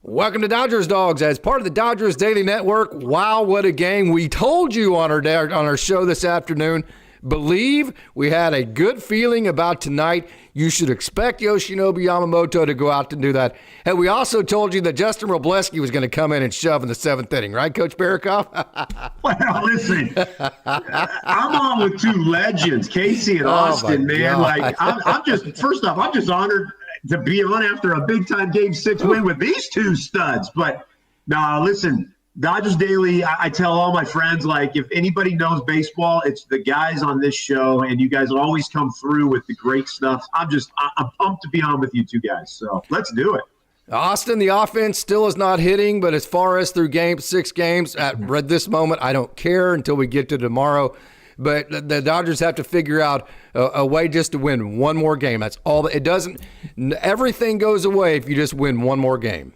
Welcome to Dodgers Dogs as part of the Dodgers Daily Network. Wow, what a game. We told you on our show this afternoon. Believe we had a good feeling about tonight. You should expect Yoshinobu Yamamoto to go out and do that. And we also told you that Justin Robleski was going to come in and shove in the seventh inning, right, Coach Barikoff? Well, listen, I'm on with two legends, Casey and Austin, man. Like, I'm just honored to be on after a big-time Game 6 win with these two studs. But, no, listen, Dodgers Daily, I tell all my friends, like, if anybody knows baseball, it's the guys on this show, and you guys always come through with the great stuff. I'm pumped to be on with you two guys, so let's do it. Austin, the offense still is not hitting, but as far as through 6 games, at this moment, I don't care until we get to tomorrow. But the Dodgers have to figure out a way just to win one more game. That's all. It doesn't. Everything goes away if you just win one more game.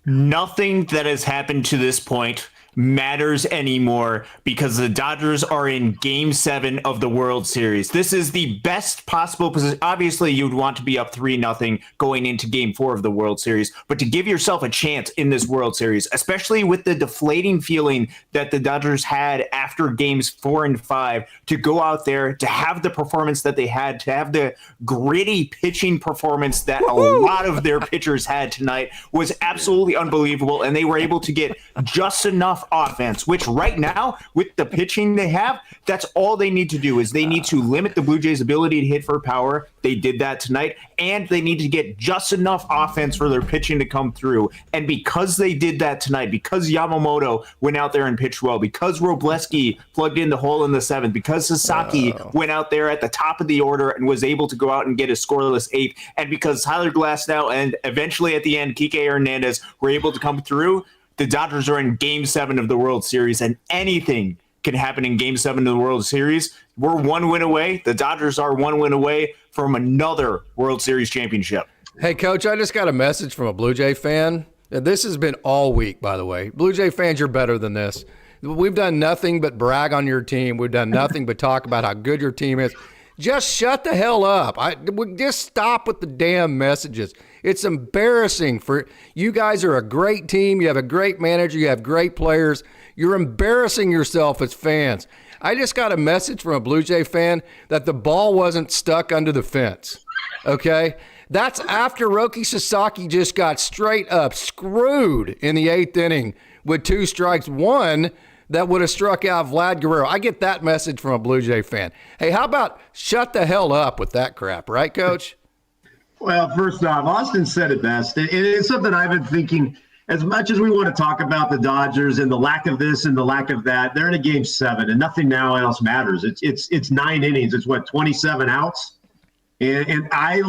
Nothing that has happened to this point matters anymore because the Dodgers are in Game 7 of the World Series. This is the best possible position. Obviously, you'd want to be up 3-0 going into Game 4 of the World Series, but to give yourself a chance in this World Series, especially with the deflating feeling that the Dodgers had after Games 4 and 5, to go out there, to have the performance that they had, to have the gritty pitching performance that a lot of their pitchers had tonight was absolutely unbelievable, and they were able to get just enough offense, which right now with the pitching they have, that's all they need to do is they need to limit the Blue Jays' ability to hit for power. They did that tonight, and they need to get just enough offense for their pitching to come through. And because they did that tonight, because Yamamoto went out there and pitched well, because Robleski plugged in the hole in the 7th, because Sasaki went out there at the top of the order and was able to go out and get a scoreless 8th, and because Tyler Glasnow and eventually at the end Kike Hernandez were able to come through, the Dodgers are in Game 7 of the World Series, and anything can happen in Game 7 of the World Series. We're 1 win away. The Dodgers are 1 win away from another World Series championship. Hey, Coach, I just got a message from a Blue Jay fan. And this has been all week, by the way. Blue Jay fans, you're better than this. We've done nothing but brag on your team. We've done nothing but talk about how good your team is. Just shut the hell up. Just stop with the damn messages. It's embarrassing for you guys. Are a great team. You have a great manager. You have great players. You're embarrassing yourself as fans. I just got a message from a Blue Jay fan that the ball wasn't stuck under the fence. Okay? That's after Roki Sasaki just got straight up screwed in the 8th inning with 2 strikes, 1 that would have struck out Vlad Guerrero. I get that message from a Blue Jay fan. Hey, how about shut the hell up with that crap, right, Coach? Well, first off, Austin said it best. And it's something I've been thinking. As much as we want to talk about the Dodgers and the lack of this and the lack of that, they're in a Game 7 and nothing now else matters. It's 9 innings. It's 27 outs. And I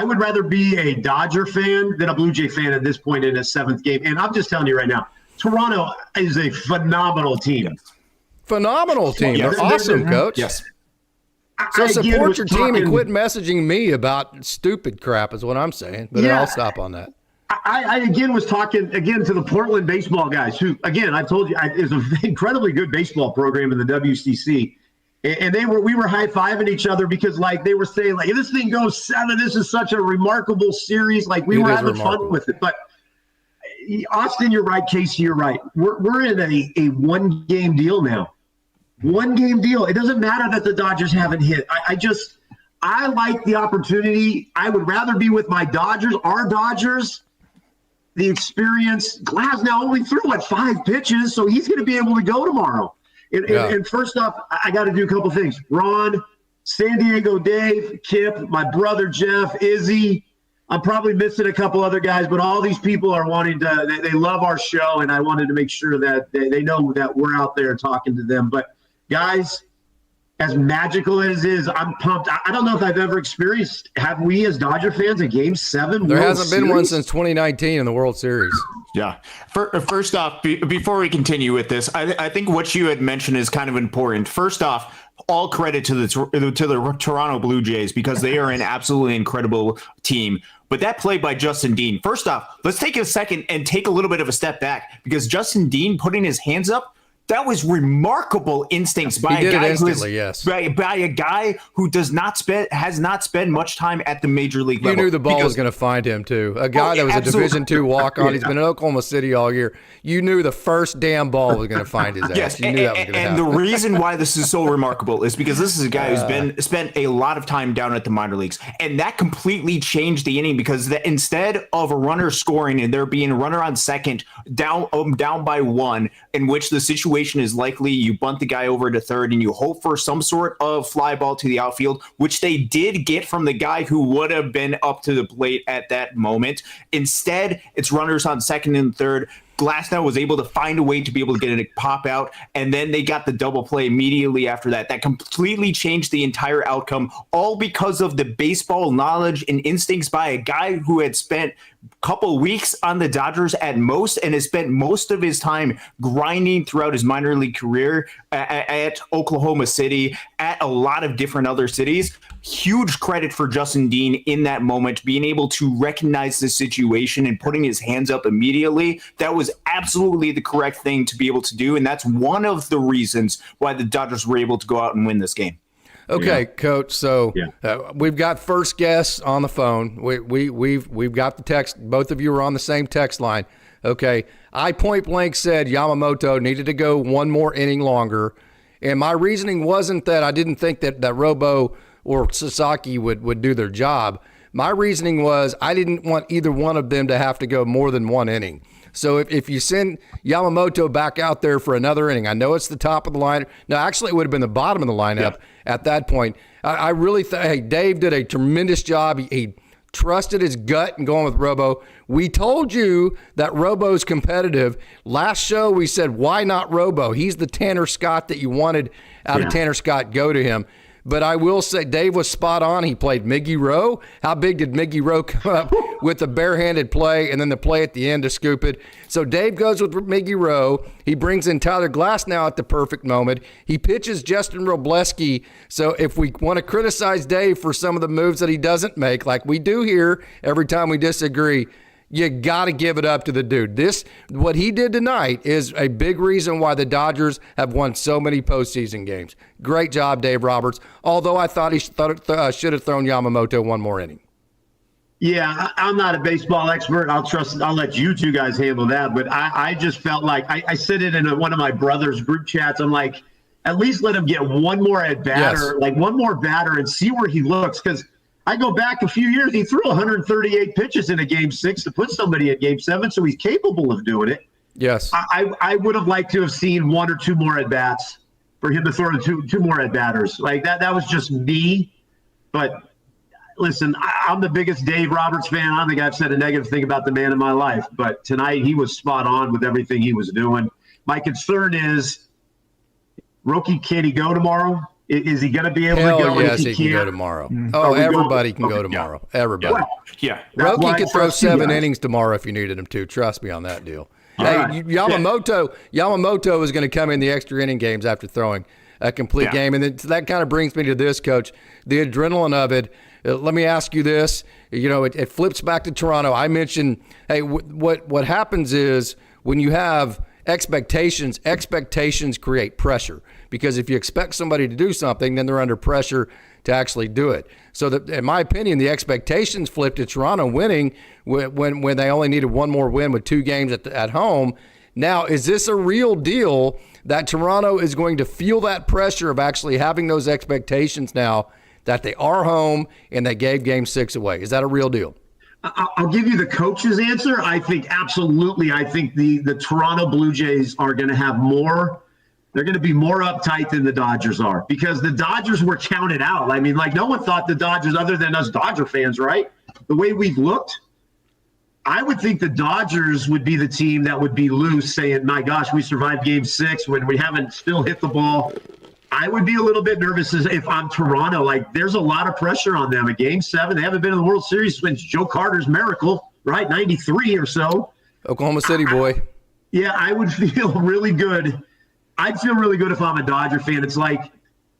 would rather be a Dodger fan than a Blue Jay fan at this point in a 7th game. And I'm just telling you right now, Toronto is a phenomenal team. Phenomenal team. They're awesome, Coach. Yes. So support your team and quit messaging me about stupid crap is what I'm saying. But I'll stop on that. I again was talking to the Portland baseball guys who, again, I told you, it's an incredibly good baseball program in the WCC. And we were high-fiving each other because, like, they were saying, like, if this thing goes 7, this is such a remarkable series. Like, we were having fun with it. But, Austin, you're right. Casey, you're right. We're in a one-game deal now. One-game deal. It doesn't matter that the Dodgers haven't hit. I like the opportunity. I would rather be with my Dodgers, our Dodgers, the experience. Glasnow only threw, 5 pitches, so he's going to be able to go tomorrow. And first off, I got to do a couple things. Ron, San Diego Dave, Kip, my brother Jeff, Izzy. I'm probably missing a couple other guys, but all these people are wanting to – they love our show, and I wanted to make sure that they know that we're out there talking to them. But, guys, as magical as it is, I'm pumped. I don't know if I've ever experienced – have we as Dodger fans a Game 7 There World hasn't Series? been one since 2019 in the World Series. Yeah. First off, before we continue with this, I think what you had mentioned is kind of important. First off, all credit to the Toronto Blue Jays because they are an absolutely incredible team. But that play by Justin Dean, first off, let's take a second and take a little bit of a step back because Justin Dean putting his hands up, That was remarkable instincts by He a did it guy instantly, yes. by a guy who has not spent much time at the major league level. You knew the ball was going to find him too. A guy that was absolutely. a Division II walk-on. He's been in Oklahoma City all year. You knew the first damn ball was going to find his ass. Yes, You knew that was going to happen. And the reason why this is so remarkable is because this is a guy who's spent a lot of time down at the minor leagues, and that completely changed the inning because instead of a runner scoring and there being a runner on second down by one, in which the situation is likely you bunt the guy over to third and you hope for some sort of fly ball to the outfield, which they did get from the guy who would have been up to the plate at that moment. Instead, it's runners on second and third. Glasnow was able to find a way to be able to get it pop out, and then they got the double play immediately after that. That completely changed the entire outcome, all because of the baseball knowledge and instincts by a guy who had spent a couple weeks on the Dodgers at most and has spent most of his time grinding throughout his minor league career at Oklahoma City, at a lot of different other cities. Huge credit for Justin Dean in that moment, being able to recognize the situation and putting his hands up immediately. That was absolutely the correct thing to be able to do, and that's one of the reasons why the Dodgers were able to go out and win this game. Okay, Coach. So we've got first guests on the phone. We've got the text. Both of you are on the same text line. Okay, I point blank said Yamamoto needed to go one more inning longer, and my reasoning wasn't that I didn't think that Robo or Sasaki would do their job. My reasoning was I didn't want either one of them to have to go more than one inning. So if you send Yamamoto back out there for another inning, I know it's the top of the line. No, actually, it would have been the bottom of the lineup at that point. I really think Dave did a tremendous job. He trusted his gut and going with Robo. We told you that Robo's competitive. Last show, we said, why not Robo? He's the Tanner Scott that you wanted out of Tanner Scott. Go to him. But I will say Dave was spot on. He played Miggy Rowe. How big did Miggy Rowe come up with the barehanded play and then the play at the end to scoop it? So Dave goes with Miggy Rowe. He brings in Tyler Glasnow at the perfect moment. He pitches Justin Robleski. So if we want to criticize Dave for some of the moves that he doesn't make, like we do here every time we disagree, you got to give it up to the dude. What he did tonight is a big reason why the Dodgers have won so many postseason games. Great job, Dave Roberts. Although I thought he should have thrown Yamamoto one more inning. Yeah, I'm not a baseball expert. I'll let you two guys handle that. But I just felt like I said it in one of my brother's group chats. I'm like, at least let him get one more at batter, like one more batter, and see where he looks. Because I go back a few years, he threw 138 pitches in a Game 6 to put somebody at Game 7, so he's capable of doing it. Yes. I would have liked to have seen one or two more at-bats for him to throw to two more at-batters. Like, that was just me. But, listen, I'm the biggest Dave Roberts fan. I don't think I've said a negative thing about the man in my life. But tonight, he was spot on with everything he was doing. My concern is, Roki, can he go tomorrow? Is he going to be able to go? Yes, he can go tomorrow. Oh, everybody can go tomorrow. Yeah. Everybody. Well, Roki could throw 7 innings tomorrow if you needed him to. Trust me on that deal. Yamamoto is going to come in the extra inning games after throwing a complete game. And that kind of brings me to this, Coach, the adrenaline of it. Let me ask you this. It flips back to Toronto. I mentioned, what happens is when you have expectations create pressure. Because if you expect somebody to do something, then they're under pressure to actually do it. So in my opinion, the expectations flipped to Toronto winning when they only needed one more win with 2 games at home. Now, is this a real deal that Toronto is going to feel that pressure of actually having those expectations now that they are home and they gave Game 6 away? Is that a real deal? I'll give you the coach's answer. I think absolutely. I think the Toronto Blue Jays are going to have more. They're going to be more uptight than the Dodgers are because the Dodgers were counted out. I mean, like no one thought the Dodgers, other than us Dodger fans, right? The way we've looked, I would think the Dodgers would be the team that would be loose, saying, "My gosh, we survived Game 6 when we haven't still hit the ball." I would be a little bit nervous if I'm Toronto. Like, there's a lot of pressure on them. A Game 7, they haven't been in the World Series since Joe Carter's miracle, right? 93 or so. Oklahoma City boy. I would feel really good. I'd feel really good if I'm a Dodger fan. It's like,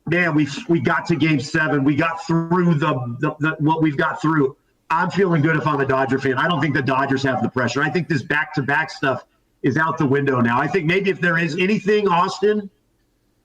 man, we got to Game 7. We got through the what we've got through. I'm feeling good if I'm a Dodger fan. I don't think the Dodgers have the pressure. I think this back-to-back stuff is out the window now. I think maybe if there is anything, Austin,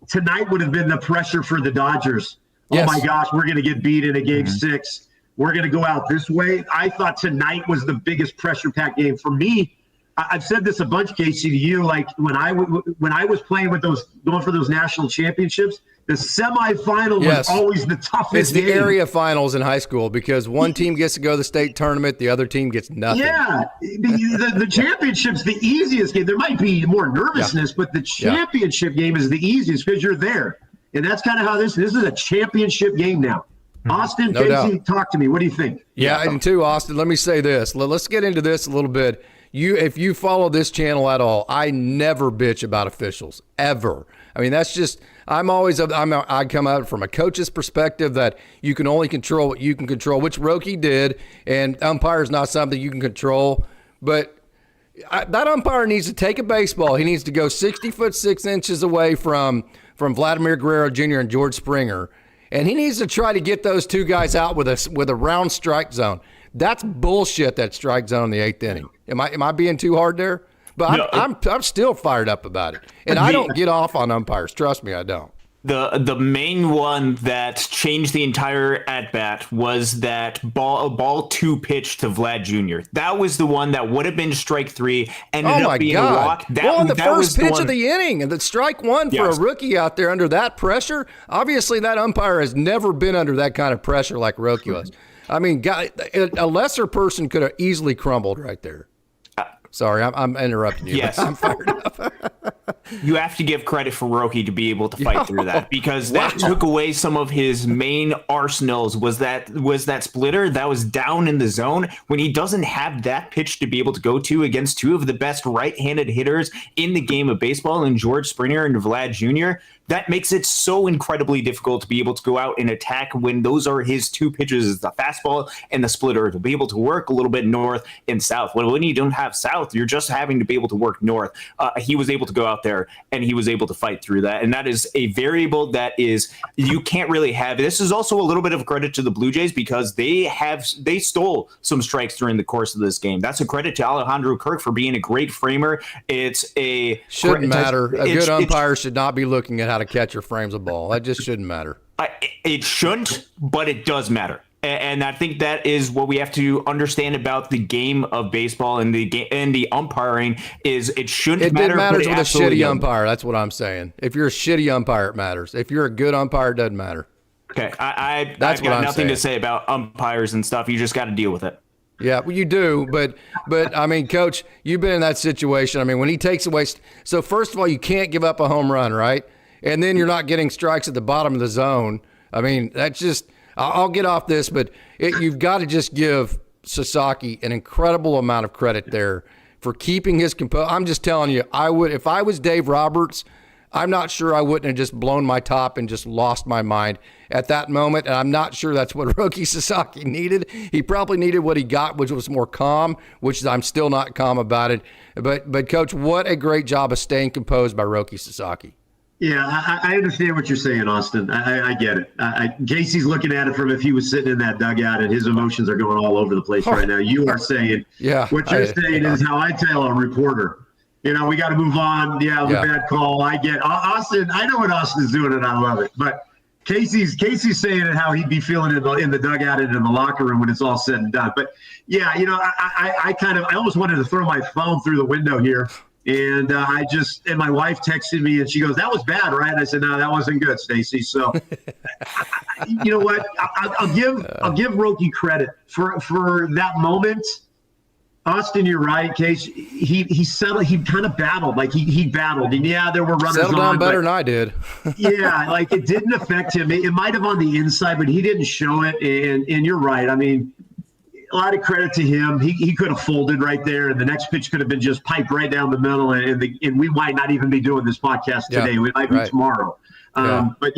tonight would have been the pressure for the Dodgers. Yes. Oh my gosh, we're going to get beat in a game 6. We're going to go out this way. I thought tonight was the biggest pressure-packed game for me. I've said this a bunch, Casey, to you. Like when I was playing with going for those national championships, the semifinal was always the toughest. It's the game. area finals in high school because one team gets to go to the state tournament, the other team gets nothing. Yeah, the championship's the easiest game. There might be more nervousness, but the championship game is the easiest because you're there, and that's kind of how this is a championship game now. Austin, no Casey, doubt. Talk to me. What do you think? Yeah, and too, Austin, let me say this. Let's get into this a little bit. If you follow this channel at all, I never bitch about officials, ever. I mean, that's just, I come out from a coach's perspective that you can only control what you can control, which Roki did, and umpire is not something you can control. But that umpire needs to take a baseball. He needs to go 60 foot 6 inches away from Vladimir Guerrero Jr. and George Springer. And he needs to try to get those two guys out with a round strike zone. That's bullshit, that strike zone in the 8th inning. Am I being too hard there? But no, I'm still fired up about it. And I don't get off on umpires. Trust me, I don't. The main one that changed the entire at-bat was that ball 2 pitch to Vlad Jr. That was the one that would have been strike 3, ended up being a walk. The first pitch of the inning, and the strike 1 for a rookie out there under that pressure. Obviously, that umpire has never been under that kind of pressure like Roki was. I mean, a lesser person could have easily crumbled right there. Sorry, I'm interrupting you. Yes. I'm fired up. You have to give credit for Roki to be able to fight through that, because that took away some of his main arsenals. Was that splitter that was down in the zone when he doesn't have that pitch to be able to go to against two of the best right-handed hitters in the game of baseball, in George Springer and Vlad Jr. That makes it so incredibly difficult to be able to go out and attack when those are his two pitches, the fastball and the splitter, to be able to work a little bit north and south. When you don't have south, you're just having to be able to work north. He was able to go out there and he was able to fight through that. And that is a variable that is, you can't really have. This is also a little bit of credit to the Blue Jays because they stole some strikes during the course of this game. That's a credit to Alejandro Kirk for being a great framer. Shouldn't matter. A good umpire should not be looking at how to catch or frames a ball. That just shouldn't matter. It shouldn't, but it does matter. And I think that is what we have to understand about the game of baseball and the umpiring is it shouldn't matter. It matters with a shitty umpire. That's what I'm saying. If you're a shitty umpire, it matters. If you're a good umpire, it doesn't matter. Okay, I've got nothing to say about umpires and stuff. You just got to deal with it. Yeah, well, you do, but I mean, Coach, you've been in that situation. I mean, when he takes away, so first of all, you can't give up a home run, right? And then you're not getting strikes at the bottom of the zone. I mean, that's just, I'll get off this, but you've got to just give Sasaki an incredible amount of credit there for keeping his composure. I'm just telling you, I would, if I was Dave Roberts, I'm not sure I wouldn't have just blown my top and just lost my mind at that moment. And I'm not sure that's what Roki Sasaki needed. He probably needed what he got, which was more calm, which I'm still not calm about it. But Coach, what a great job of staying composed by Roki Sasaki. Yeah, I understand what you're saying, Austin. I get it. Casey's looking at it from if he was sitting in that dugout and his emotions are going all over the place right now. You are saying, what you're saying is how I tell a reporter. You know, we got to move on. Yeah, the bad call. I get Austin. I know what Austin's doing, and I love it. But Casey's saying it how he'd be feeling in the dugout and in the locker room when it's all said and done. But yeah, you know, I almost wanted to throw my phone through the window here, and and my wife texted me and she goes, "That was bad, right?" And I said, "No, that wasn't good, Stacy." So, you know what? I'll give Roki credit for that moment. Austin, you're right, Case. He settled. He kind of battled. Like he battled, and there were runners settled down better than I did. Yeah, like it didn't affect him. It might have on the inside, but he didn't show it. And you're right. I mean, a lot of credit to him. He could have folded right there, and the next pitch could have been just piped right down the middle, and we might not even be doing this podcast today. We might be tomorrow. But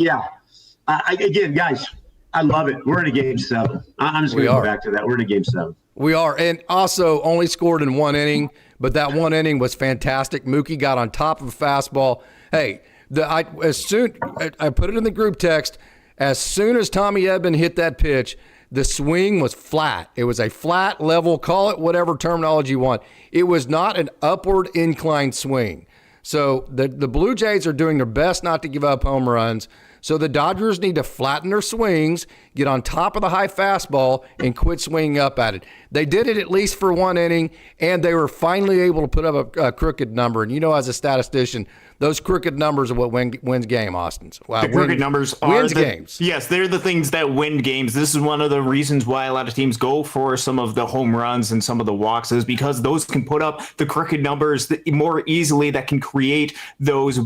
again, guys, I love it. We're in a game 7. I'm just going to go back to that. We're in a game 7. We are, and also only scored in 1 inning, but that 1 inning was fantastic. Mookie got on top of a fastball. Hey, I put it in the group text. As soon as Tommy Edman hit that pitch, The swing was flat. It was a flat level, call it whatever terminology you want. It was not an upward inclined swing. So the Blue Jays are doing their best not to give up home runs. So the Dodgers need to flatten their swings, get on top of the high fastball, and quit swinging up at it. They did it at least for one inning, and they were finally able to put up a crooked number. And as a statistician, those crooked numbers are what wins game, Austin's. Wow, the crooked numbers wins games. Yes, they're the things that win games. This is one of the reasons why a lot of teams go for some of the home runs and some of the walks, is because those can put up the crooked numbers more easily, that can create those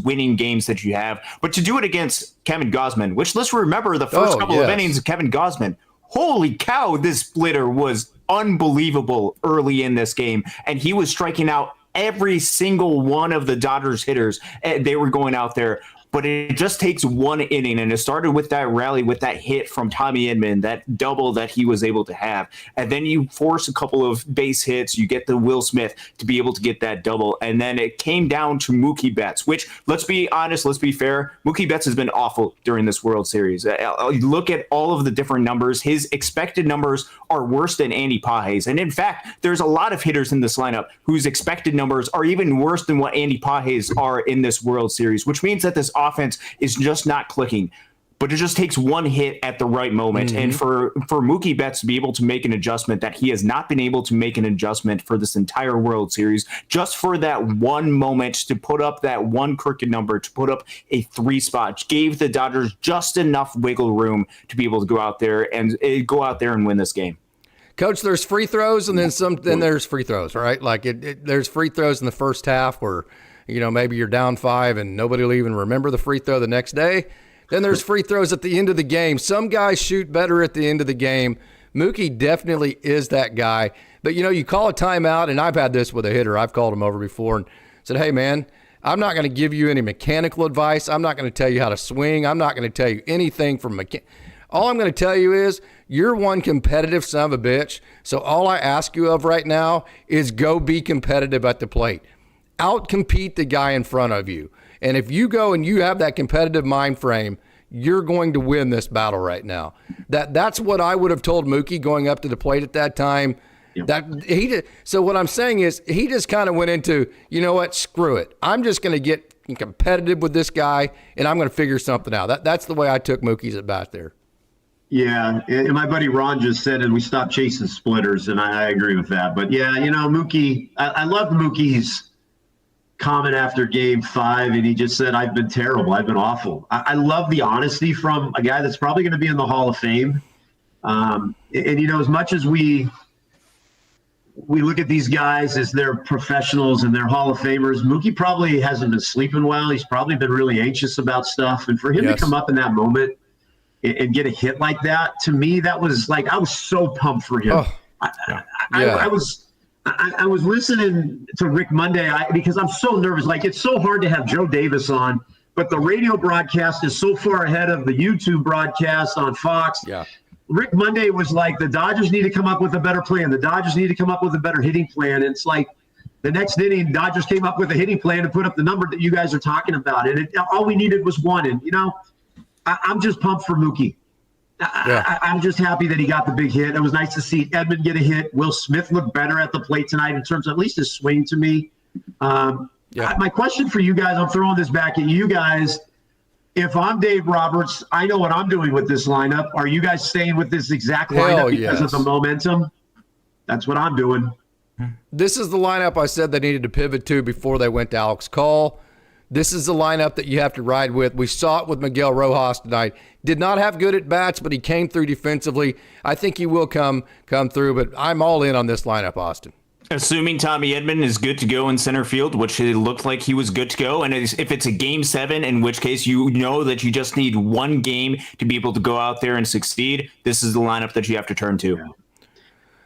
winning games that you have. But to do it against Kevin Gausman, which let's remember the first couple of innings of Kevin Gausman, holy cow, this splitter was unbelievable early in this game, and he was striking out every single one of the Dodgers hitters. They were going out there, but it just takes one inning, and it started with that rally, with that hit from Tommy Edman, that double that he was able to have, and then you force a couple of base hits, you get the Will Smith to be able to get that double, and then it came down to Mookie Betts, which, let's be honest, let's be fair, Mookie Betts has been awful during this World Series. Look at all of the different numbers. His expected numbers are worse than Andy Page's, and in fact, there's a lot of hitters in this lineup whose expected numbers are even worse than what Andy Page's are in this World Series, which means that this offense is just not clicking. But it just takes one hit at the right moment. And for Mookie Betts to be able to make an adjustment that he has not been able to make an adjustment for this entire World Series, just for that one moment to put up that one crooked number, to put up a 3 spot, gave the Dodgers just enough wiggle room to be able to go out there and win this game. Coach, there's free throws and then there's free throws, right? Like there's free throws in the first half where maybe you're down 5 and nobody will even remember the free throw the next day. Then there's free throws at the end of the game. Some guys shoot better at the end of the game. Mookie definitely is that guy. But, you call a timeout, and I've had this with a hitter. I've called him over before and said, hey, man, I'm not going to give you any mechanical advice. I'm not going to tell you how to swing. I'm not going to tell you anything from all I'm going to tell you is you're one competitive son of a bitch. So all I ask you of right now is go be competitive at the plate. Out-compete the guy in front of you. And if you go and you have that competitive mind frame, you're going to win this battle right now. That's what I would have told Mookie going up to the plate at that time. Yep. So what I'm saying is he just kind of went into, screw it. I'm just going to get competitive with this guy, and I'm going to figure something out. That's the way I took Mookie's at bat there. Yeah, and my buddy Ron just said, and we stopped chasing splitters, and I agree with that. But yeah, Mookie, I love Mookie's comment after Game 5, and he just said, I've been terrible. I've been awful. I love the honesty from a guy that's probably going to be in the Hall of Fame. And as much as we look at these guys as they're professionals and they're Hall of Famers, Mookie probably hasn't been sleeping well. He's probably been really anxious about stuff. And for him to come up in that moment and get a hit like that, to me, that was like, I was so pumped for him. I was listening to Rick Monday because I'm so nervous. Like, it's so hard to have Joe Davis on, but the radio broadcast is so far ahead of the YouTube broadcast on Fox. Yeah. Rick Monday was like, the Dodgers need to come up with a better plan. The Dodgers need to come up with a better hitting plan. And it's like the next inning, Dodgers came up with a hitting plan to put up the number that you guys are talking about. And all we needed was one. And, I'm just pumped for Mookie. I'm just happy that he got the big hit. It was nice to see Edman get a hit. Will Smith look better at the plate tonight in terms of at least his swing to me. My question for you guys, I'm throwing this back at you guys. If I'm Dave Roberts, I know what I'm doing with this lineup. Are you guys staying with this exact lineup because of the momentum? That's what I'm doing. This is the lineup I said they needed to pivot to before they went to Alex Call. This is the lineup that you have to ride with. We saw it with Miguel Rojas tonight. Did not have good at bats, but he came through defensively. I think he will come through, but I'm all in on this lineup, Austin. Assuming Tommy Edman is good to go in center field, which it looked like he was good to go, and if it's a Game 7, in which case you know that you just need one game to be able to go out there and succeed, this is the lineup that you have to turn to. Yeah.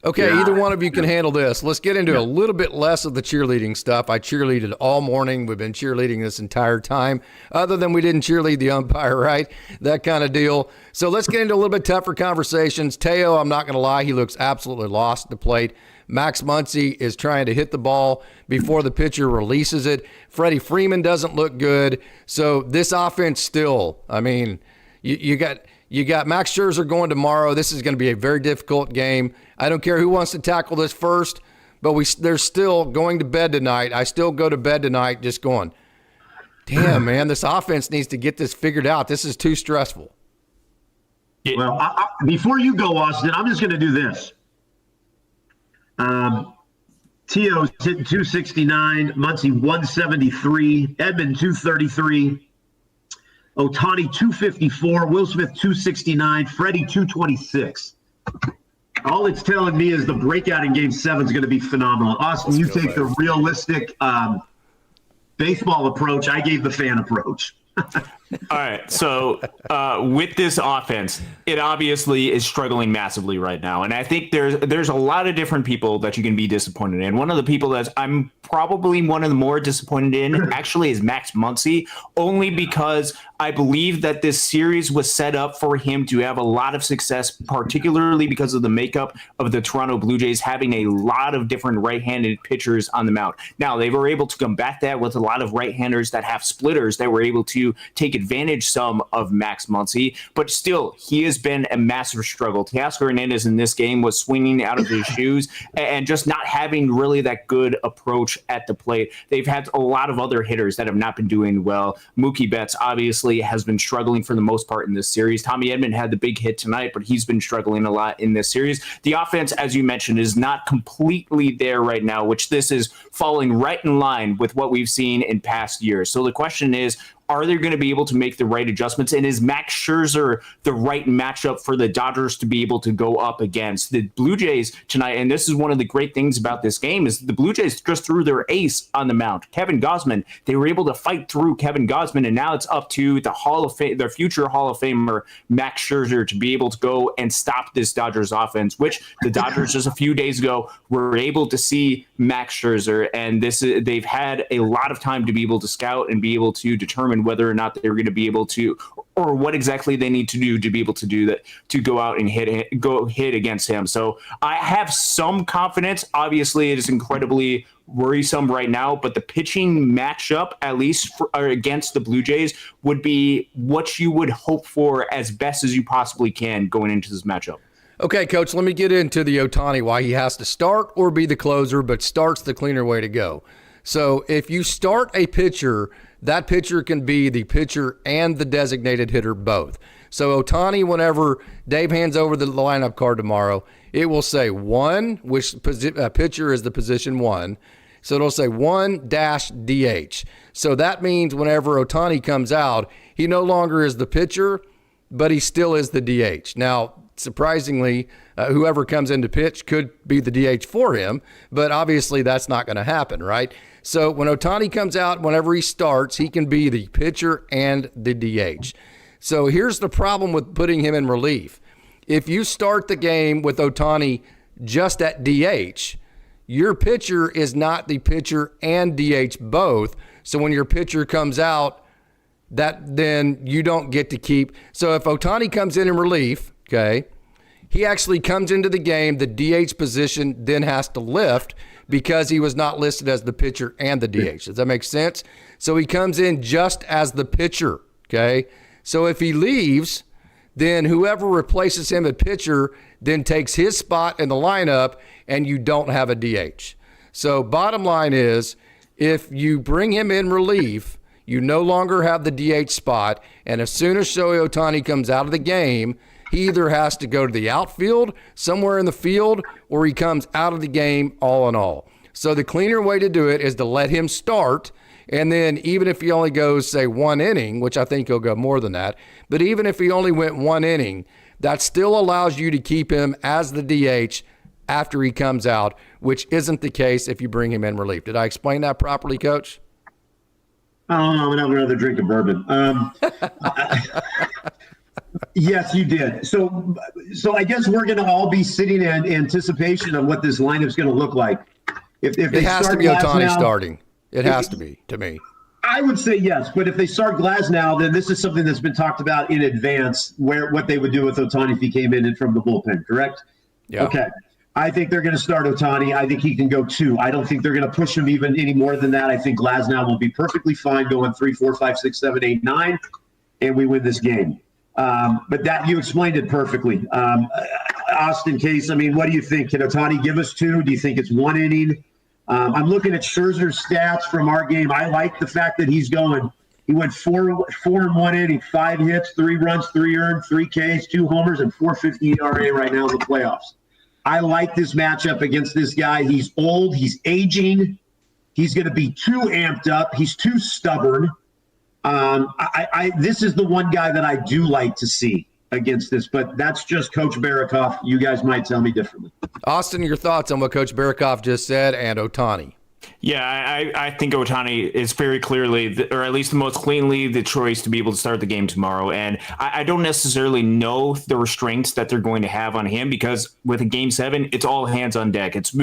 Okay, either one of you can handle this. Let's get into a little bit less of the cheerleading stuff. I cheerleaded all morning. We've been cheerleading this entire time, other than we didn't cheerlead the umpire, right? That kind of deal. So let's get into a little bit tougher conversations. Teo, I'm not going to lie, he looks absolutely lost at the plate. Max Muncy is trying to hit the ball before the pitcher releases it. Freddie Freeman doesn't look good. So this offense still, I mean, you got You got Max Scherzer going tomorrow. This is going to be a very difficult game. I don't care who wants to tackle this first, but they're still going to bed tonight. I still go to bed tonight just going, damn, man, this offense needs to get this figured out. This is too stressful. Well, before you go, Austin, I'm just going to do this. Tio's hitting 269, Muncy 173, Edmund 233, Ohtani 254, Will Smith 269, Freddie 226. All it's telling me is the breakout in Game 7 is going to be phenomenal. Austin, you take the realistic baseball approach. I gave the fan approach. All right. So with this offense, it obviously is struggling massively right now. And I think there's a lot of different people that you can be disappointed in. One of the people that I'm probably one of the more disappointed in actually is Max Muncy, only because I believe that this series was set up for him to have a lot of success, particularly because of the makeup of the Toronto Blue Jays having a lot of different right-handed pitchers on the mound. Now, they were able to combat that with a lot of right-handers that have splitters that were able to take advantage some of Max Muncy, but still, he has been a massive struggle. Teoscar Hernandez in this game was swinging out of his shoes and just not having really that good approach at the plate. They've had a lot of other hitters that have not been doing well. Mookie Betts obviously has been struggling for the most part in this series. Tommy Edman had the big hit tonight, but he's been struggling a lot in this series. The offense, as you mentioned, is not completely there right now, which this is falling right in line with what we've seen in past years. So the question is, are they going to be able to make the right adjustments? And is Max Scherzer the right matchup for the Dodgers to be able to go up against? The Blue Jays tonight, and this is one of the great things about this game, is the Blue Jays just threw their ace on the mound, Kevin Gausman. They were able to fight through Kevin Gausman, and now it's up to the Hall of Fame, their future Hall of Famer, Max Scherzer, to be able to go and stop this Dodgers offense, which the Dodgers just a few days ago were able to see Max Scherzer, and they've had a lot of time to be able to scout and be able to determine whether or not they're going to be able to, or what exactly they need to do to be able to do that, to go out and hit against him. So I have some confidence. Obviously, it is incredibly worrisome right now, but the pitching matchup, at least against the Blue Jays, would be what you would hope for as best as you possibly can going into this matchup. Okay, Coach, let me get into the Ohtani, why he has to start or be the closer, but start's the cleaner way to go. So if you start a pitcher, that pitcher can be the pitcher and the designated hitter both. So Ohtani, whenever Dave hands over the lineup card tomorrow, it will say 1, which pitcher is the position 1. So it'll say 1-DH. So that means whenever Ohtani comes out, he no longer is the pitcher, but he still is the DH. Now, surprisingly, whoever comes in to pitch could be the DH for him, but obviously that's not going to happen, right? So when Ohtani comes out, whenever he starts, he can be the pitcher and the DH. So here's the problem with putting him in relief. If you start the game with Ohtani just at DH, your pitcher is not the pitcher and DH both. So when your pitcher comes out, then you don't get to keep. So if Ohtani comes in relief, okay, he actually comes into the game, the DH position then has to lift because he was not listed as the pitcher and the DH. Does that make sense? So he comes in just as the pitcher, okay? So if he leaves, then whoever replaces him at pitcher then takes his spot in the lineup and you don't have a DH. So bottom line is, if you bring him in relief, you no longer have the DH spot, and as soon as Shohei Ohtani comes out of the game, he either has to go to the outfield, somewhere in the field, or he comes out of the game all in all. So the cleaner way to do it is to let him start, and then even if he only goes, say, 1 inning, which I think he'll go more than that, but even if he only went 1 inning, that still allows you to keep him as the DH after he comes out, which isn't the case if you bring him in relief. Did I explain that properly, Coach? I don't know. I'm going to have another drink of bourbon. Yes, you did. So I guess we're going to all be sitting in anticipation of what this lineup is going to look like. If it has to be Ohtani starting. It has to be, to me. I would say yes, but if they start Glasnow, then this is something that's been talked about in advance, what they would do with Ohtani if he came in from the bullpen, correct? Yeah. Okay. I think they're going to start Ohtani. I think he can go 2. I don't think they're going to push him even any more than that. I think Glasnow will be perfectly fine going 3, 4, 5, 6, 7, 8, 9, and we win this game. But that you explained it perfectly. Austin Case, I mean, what do you think? Can Ohtani give us 2? Do you think it's 1 inning? I'm looking at Scherzer's stats from our game. I like the fact that he went 4 in 1 inning, 5 hits, 3 runs, 3 earned, 3 Ks, 2 homers, and 4.50 ERA right now in the playoffs. I like this matchup against this guy. He's old. He's aging. He's going to be too amped up. He's too stubborn. This is the one guy that I do like to see against this, but that's just Coach Barikoff. You guys might tell me differently. Austin, your thoughts on what Coach Barikoff just said and Ohtani? Yeah, I think Ohtani is very clearly, or at least the most cleanly, the choice to be able to start the game tomorrow. And I don't necessarily know the restraints that they're going to have on him, because with a Game 7, it's all hands on deck. It's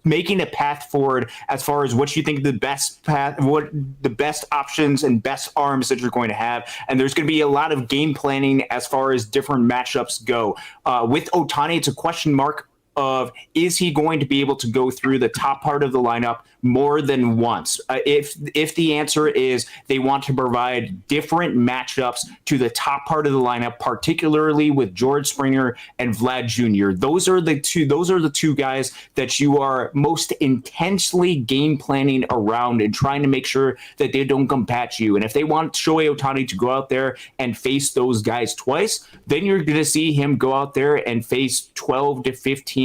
making a path forward as far as what you think the best path, what the best options and best arms that you're going to have. And there's going to be a lot of game planning as far as different matchups go. With Ohtani, it's a question mark of, is he going to be able to go through the top part of the lineup more than once? If the answer is they want to provide different matchups to the top part of the lineup, particularly with George Springer and Vlad Jr., those are the two guys that you are most intensely game planning around and trying to make sure that they don't come at you. And if they want Shohei Ohtani to go out there and face those guys twice, then you're going to see him go out there and face 12 to 15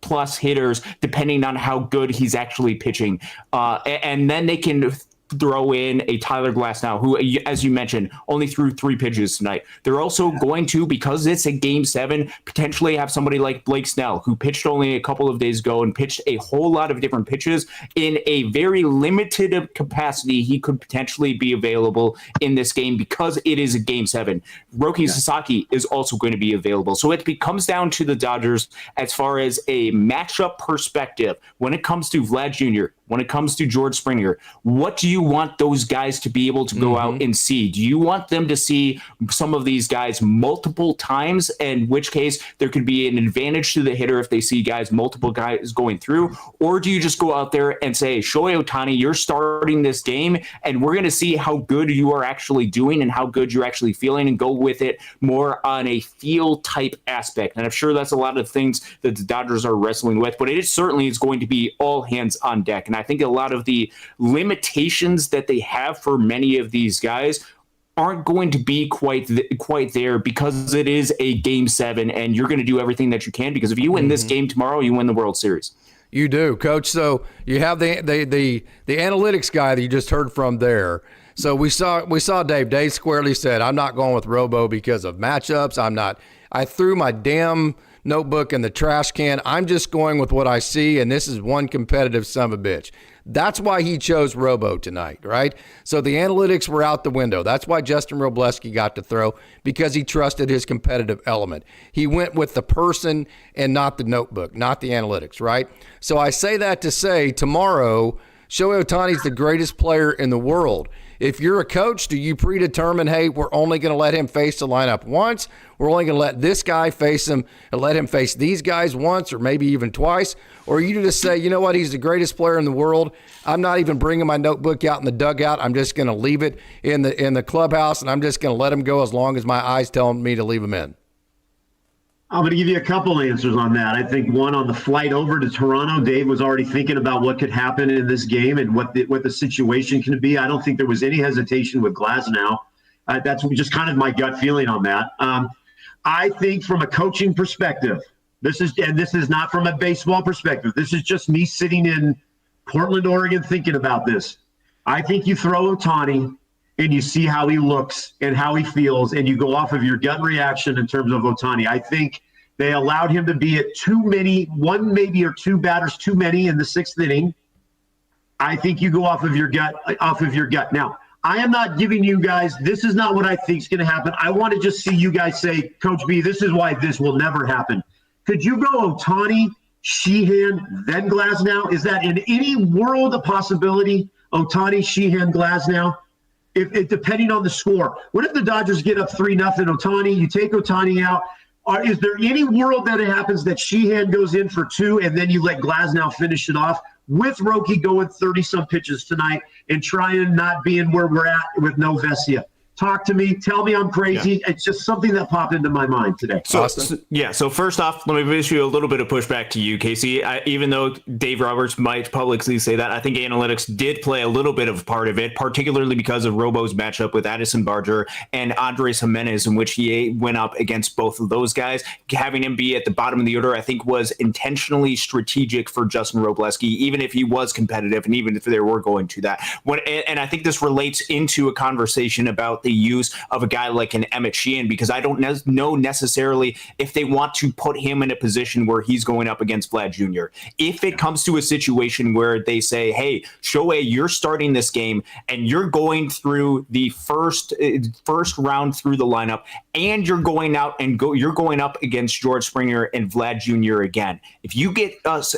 plus hitters, depending on how good he's actually pitching. And then they can throw in a Tyler Glasnow, who, as you mentioned, only threw 3 pitches tonight. They're also going to, because it's a Game 7, potentially have somebody like Blake Snell, who pitched only a couple of days ago and pitched a whole lot of different pitches in a very limited capacity. He could potentially be available in this game because it is a Game 7. Roki Sasaki is also going to be available. So it comes down to the Dodgers as far as a matchup perspective. When it comes to Vlad Jr., when it comes to George Springer, what do you want those guys to be able to go out and see? Do you want them to see some of these guys multiple times, in which case there could be an advantage to the hitter if they see multiple guys going through? Or do you just go out there and say, Shohei Ohtani, you're starting this game, and we're going to see how good you are actually doing and how good you're actually feeling, and go with it more on a feel type aspect? And I'm sure that's a lot of things that the Dodgers are wrestling with, but it certainly is going to be all hands on deck. And I think a lot of the limitations that they have for many of these guys aren't going to be quite there, because it is a Game 7, and you're going to do everything that you can, because if you win this game tomorrow, you win the World Series. You do, Coach. So you have the analytics guy that you just heard from there. So we saw Dave. Dave squarely said, I'm not going with Robo because of matchups. I threw my damn notebook in the trash can. I'm just going with what I see, and this is one competitive son of a bitch. That's why he chose Robo tonight, right? So the analytics were out the window. That's why Justin Robleski got to throw, because he trusted his competitive element. He went with the person and not the notebook, not the analytics, right? So I say that to say tomorrow, Shohei Ohtani is the greatest player in the world. If you're a coach, do you predetermine, hey, we're only going to let him face the lineup once? We're only going to let this guy face him and let him face these guys once or maybe even twice? Or you just say, you know what, he's the greatest player in the world. I'm not even bringing my notebook out in the dugout. I'm just going to leave it in the clubhouse, and I'm just going to let him go as long as my eyes tell me to leave him in. I'm going to give you a couple answers on that. I think one, on the flight over to Toronto, Dave was already thinking about what could happen in this game and what the situation can be. I don't think there was any hesitation with Glasnow. That's just kind of my gut feeling on that. I think from a coaching perspective, this is not from a baseball perspective. This is just me sitting in Portland, Oregon, thinking about this. I think you throw Ohtani and you see how he looks and how he feels, and you go off of your gut reaction in terms of Ohtani. I think they allowed him to be at one maybe or 2 batters too many in the 6th inning. I think you go off of your gut. Now, I am not giving you guys, this is not what I think is going to happen. I want to just see you guys say, Coach B, this is why this will never happen. Could you go Ohtani, Sheehan, then Glasnow? Is that in any world a possibility? Ohtani, Sheehan, Glasnow? If depending on the score. What if the Dodgers get up 3-0 Ohtani? You take Ohtani out. Is there any world that it happens that Sheehan goes in for 2 and then you let Glasnow finish it off with Roki going 30-some pitches tonight and trying not being where we're at with no Vesia? talk to me, tell me I'm crazy. Yeah. It's just something that popped into my mind today. So first off, let me issue a little bit of pushback to you, Casey. Even though Dave Roberts might publicly say that, I think analytics did play a little bit of part of it, particularly because of Robo's matchup with Addison Barger and Andres Jimenez, in which he went up against both of those guys. Having him be at the bottom of the order, I think, was intentionally strategic for Justin Robleski, even if he was competitive and even if they were going to that. And I think this relates into a conversation about the use of a guy like an Emmett Sheehan, because I don't know necessarily if they want to put him in a position where he's going up against Vlad Jr. If it comes to a situation where they say, hey, Shohei, you're starting this game and you're going through the first round through the lineup, and you're going up against George Springer and Vlad Jr. again. If you get us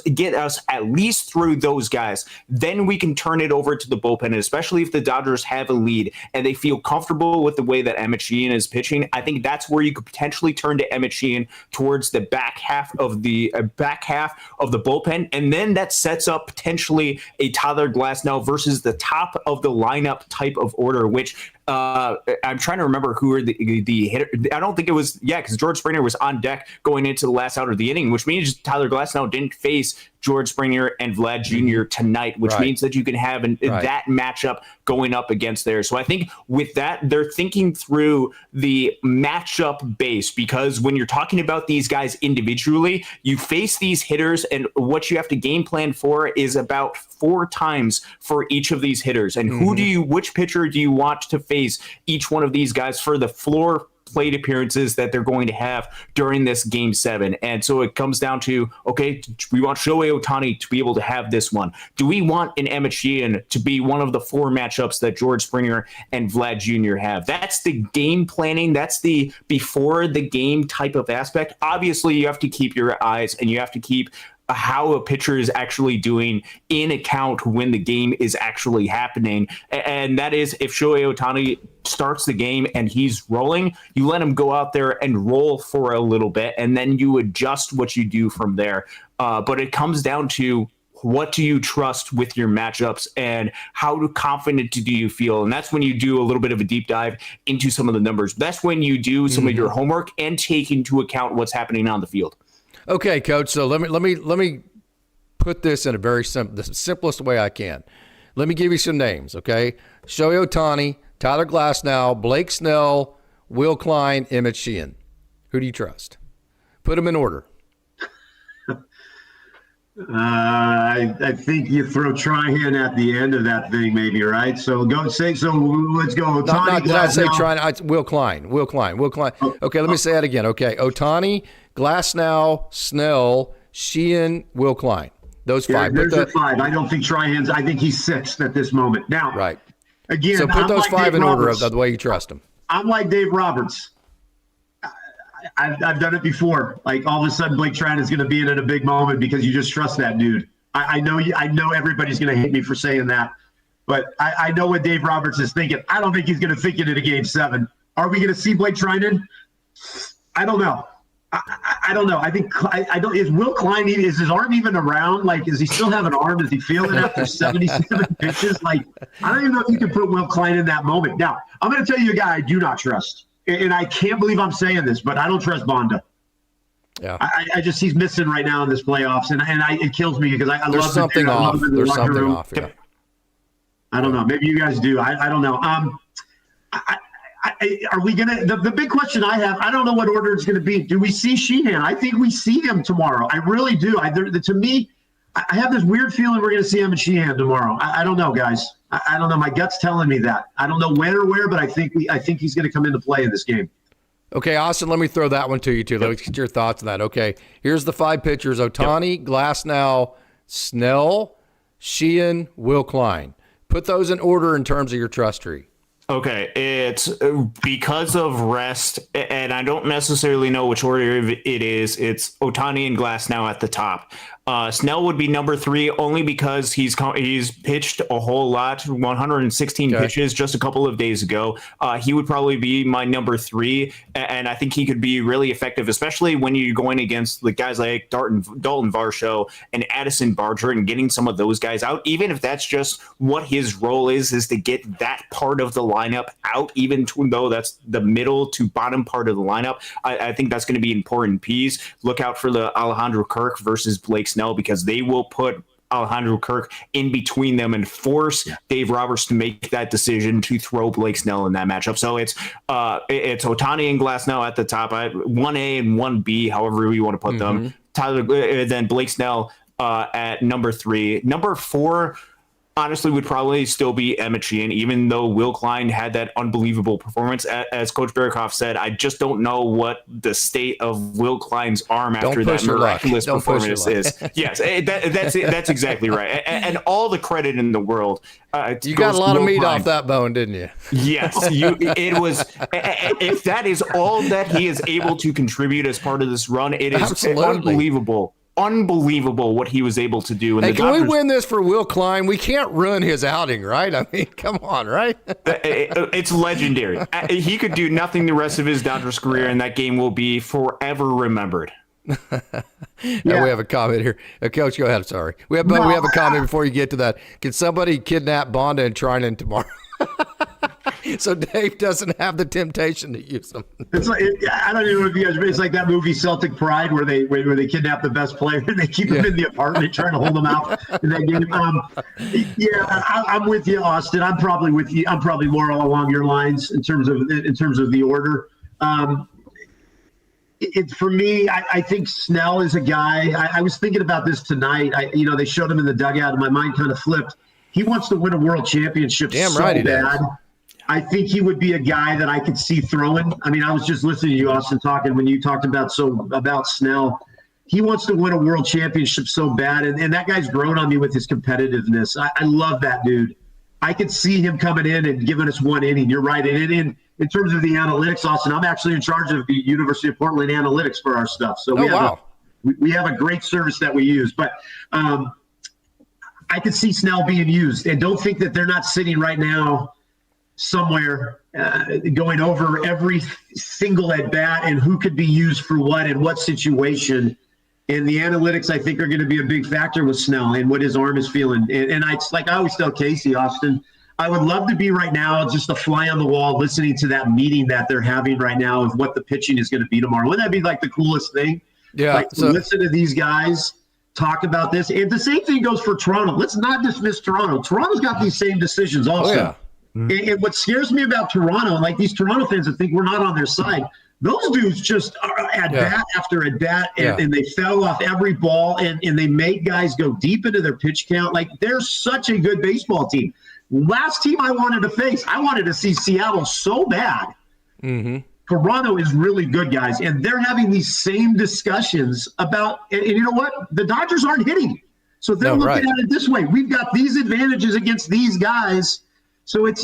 at least through those guys, then we can turn it over to the bullpen, and especially if the Dodgers have a lead and they feel comfortable with the way that Emmett Sheehan is pitching. I think that's where you could potentially turn to Emmett Sheehan towards the back half of the bullpen, and then that sets up potentially a Tyler Glasnow versus the top of the lineup type of order, which I'm trying to remember who are the hitter. I don't think it was, because George Springer was on deck going into the last out of the inning, which means Tyler Glasnow didn't face George Springer and Vlad Jr. tonight, which means that you can have that matchup going up against there. So I think with that, they're thinking through the matchup base, because when you're talking about these guys individually, you face these hitters, and what you have to game plan for is about 4 times for each of these hitters. And which pitcher do you want to face each one of these guys for the floor plate appearances that they're going to have during this game 7. And so it comes down to, okay, we want Shohei Ohtani to be able to have this one. Do we want an Emmett Sheehan to be one of the 4 matchups that George Springer and Vlad Jr. have? That's the game planning. That's the before the game type of aspect. Obviously, you have to keep your eyes and you have to keep how a pitcher is actually doing in account when the game is actually happening. And that is, if Shohei Ohtani starts the game and he's rolling, you let him go out there and roll for a little bit, and then you adjust what you do from there. But it comes down to, what do you trust with your matchups and how confident do you feel? And that's when you do a little bit of a deep dive into some of the numbers. That's when you do some of your homework and take into account what's happening on the field. Okay, Coach. So let me put this in a very the simplest way I can. Let me give you some names, okay? Shohei Ohtani, Tyler Glasnow, Blake Snell, Will Klein, Emmett Sheehan. Who do you trust? Put them in order. I think you throw Trihan at the end of that thing, maybe, right? So let's go. Ohtani, did I say Trihan? Will Klein. Okay, let me say that again. Okay, Ohtani, Glasnow, Snell, Sheehan, Will Klein. Those 5. There's the 5. I don't think Trihan's. I think he's 6th at this moment. Now, right. Again, so put those 5 in order of the way you trust them. I'm like Dave Roberts. I've done it before. Like, all of a sudden, Blake Trinan is going to be in a big moment because you just trust that dude. I know everybody's going to hate me for saying that, but I know what Dave Roberts is thinking. I don't think he's going to think it in a game 7. Are we going to see Blake Trinan? I don't know. I don't know. I think I don't. Is Will Klein? Is his arm even around? Like, does he still have an arm? Does he feel it after 77 pitches? Like, I don't even know if you can put Will Klein in that moment. Now, I'm going to tell you a guy I do not trust, and I can't believe I'm saying this, but I don't trust Bonda. Yeah, I just, he's missing right now in this playoffs, and it kills me because I There's love something the off. There's something room. off. Yeah. I don't know. Maybe you guys do. I don't know. Are we gonna? The big question I have, I don't know what order it's gonna be. Do we see Sheehan? I think we see him tomorrow. I really do. To me, I have this weird feeling we're gonna see him and Sheehan tomorrow. I don't know, guys. I don't know. My gut's telling me that. I don't know when or where, but I think he's gonna come into play in this game. Okay, Austin, let me throw that one to you too. Let's get your thoughts on that. Okay, here's the 5 pitchers: Ohtani, Glasnow, Snell, Sheehan, Will Klein. Put those in order in terms of your trust tree. Okay, it's because of rest, and I don't necessarily know which order it is. It's Ohtani and Glasnow at the top. Snell would be number 3 only because he's pitched a whole lot, 116 pitches just a couple of days ago. He would probably be my number 3, and I think he could be really effective, especially when you're going against the guys like Dalton Varsho and Addison Barger and getting some of those guys out, even if that's just what his role is to get that part of the lineup out, even though that's the middle to bottom part of the lineup. I think that's going to be important piece. Look out for the Alejandro Kirk versus Blake Snell, because they will put Alejandro Kirk in between them and force Dave Roberts to make that decision to throw Blake Snell in that matchup. So it's Ohtani and Glasnow at the top, 1A and 1B, however we want to put them. Tyler, then Blake Snell at number 3. Number 4, honestly, would probably still be Emmett Sheehan, even though Will Klein had that unbelievable performance. As Coach Barikoff said, I just don't know what the state of Will Klein's arm after that miraculous performance is. Yes, that's exactly right. And all the credit in the world. You got a lot of meat off that bone, didn't you? Yes, it was. If that is all that he is able to contribute as part of this run, it is unbelievable what he was able to do. And can we win this for Will Klein? We can't ruin his outing, right? I mean, come on, right? It's legendary. He could do nothing the rest of his Dodgers career, and that game will be forever remembered. We have a comment here. Coach, go ahead. Sorry. We have a comment before you get to that. Can somebody kidnap Bonda and Trinan tomorrow? So Dave doesn't have the temptation to use them. It's like, I don't even know if you guys. It's like that movie Celtic Pride, where they kidnap the best player and they keep him in the apartment trying to hold him out in that game. I'm with you, Austin. I'm probably with you. I'm probably more along your lines in terms of the order. For me, I think Snell is a guy. I was thinking about this tonight. They showed him in the dugout, and my mind kind of flipped. He wants to win a world championship so bad. Does. I think he would be a guy that I could see throwing. I mean, I was just listening to you, Austin, talking when you talked about Snell. He wants to win a world championship so bad, and that guy's grown on me with his competitiveness. I love that dude. I could see him coming in and giving us one inning. You're right. And in terms of the analytics, Austin, I'm actually in charge of the University of Portland analytics for our stuff. So we have a great service that we use. But I could see Snell being used, and don't think that they're not sitting right now somewhere going over every single at bat and who could be used for what and what situation. And the analytics, I think, are going to be a big factor with Snell and what his arm is feeling. And it's like I always tell Casey, Austin, I would love to be right now just a fly on the wall listening to that meeting that they're having right now of what the pitching is going to be tomorrow. Wouldn't that be like the coolest thing? Yeah. Like to listen to these guys talk about this. And the same thing goes for Toronto. Let's not dismiss Toronto. Toronto's got these same decisions also. Oh, yeah. And what scares me about Toronto, and like these Toronto fans that think we're not on their side, those dudes just are at bat after at bat, and they fell off every ball, and they make guys go deep into their pitch count. Like, they're such a good baseball team. Last team I wanted to face, I wanted to see Seattle so bad. Mm-hmm. Toronto is really good, guys, and they're having these same discussions about, and you know what? The Dodgers aren't hitting. So they're looking at it this way. We've got these advantages against these guys. So it's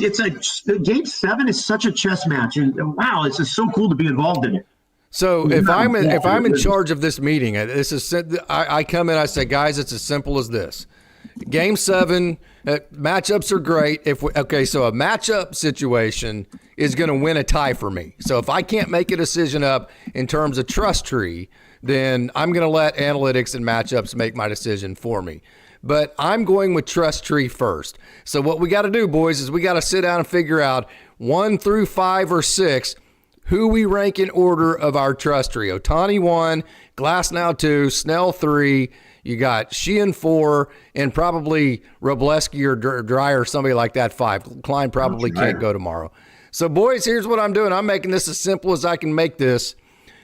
Game 7 is such a chess match, and wow, it's just so cool to be involved in it. So if I'm in charge of this meeting, I come in, I say, guys, it's as simple as this. Game 7 matchups are great. So a matchup situation is going to win a tie for me. So if I can't make a decision up in terms of trust tree, then I'm going to let analytics and matchups make my decision for me. But I'm going with trust tree first. So what we got to do, boys, is we got to sit down and figure out 1 through 5 or 6 who we rank in order of our trust tree. Ohtani 1, Glasnow 2, Snell 3. You got Sheehan 4, and probably Robleski or Dreyer, somebody like that 5. Klein probably can't go tomorrow. So, boys, here's what I'm doing. I'm making this as simple as I can make this.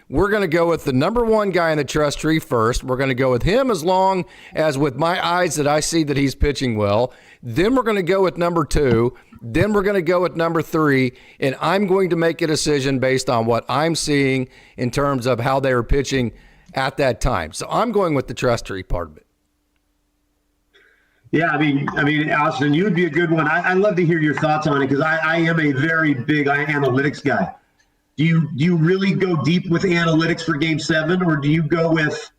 We're going to go with the number 1 guy in the trust tree first. We're going to go with him as long as with my eyes that I see that he's pitching well. Then we're going to go with number 2. Then we're going to go with number 3. And I'm going to make a decision based on what I'm seeing in terms of how they are pitching at that time. So I'm going with the trust tree part of it. Yeah, I mean, Austin, you would be a good one. I'd love to hear your thoughts on it because I am a very big analytics guy. Do you really go deep with analytics for Game 7, or do you go with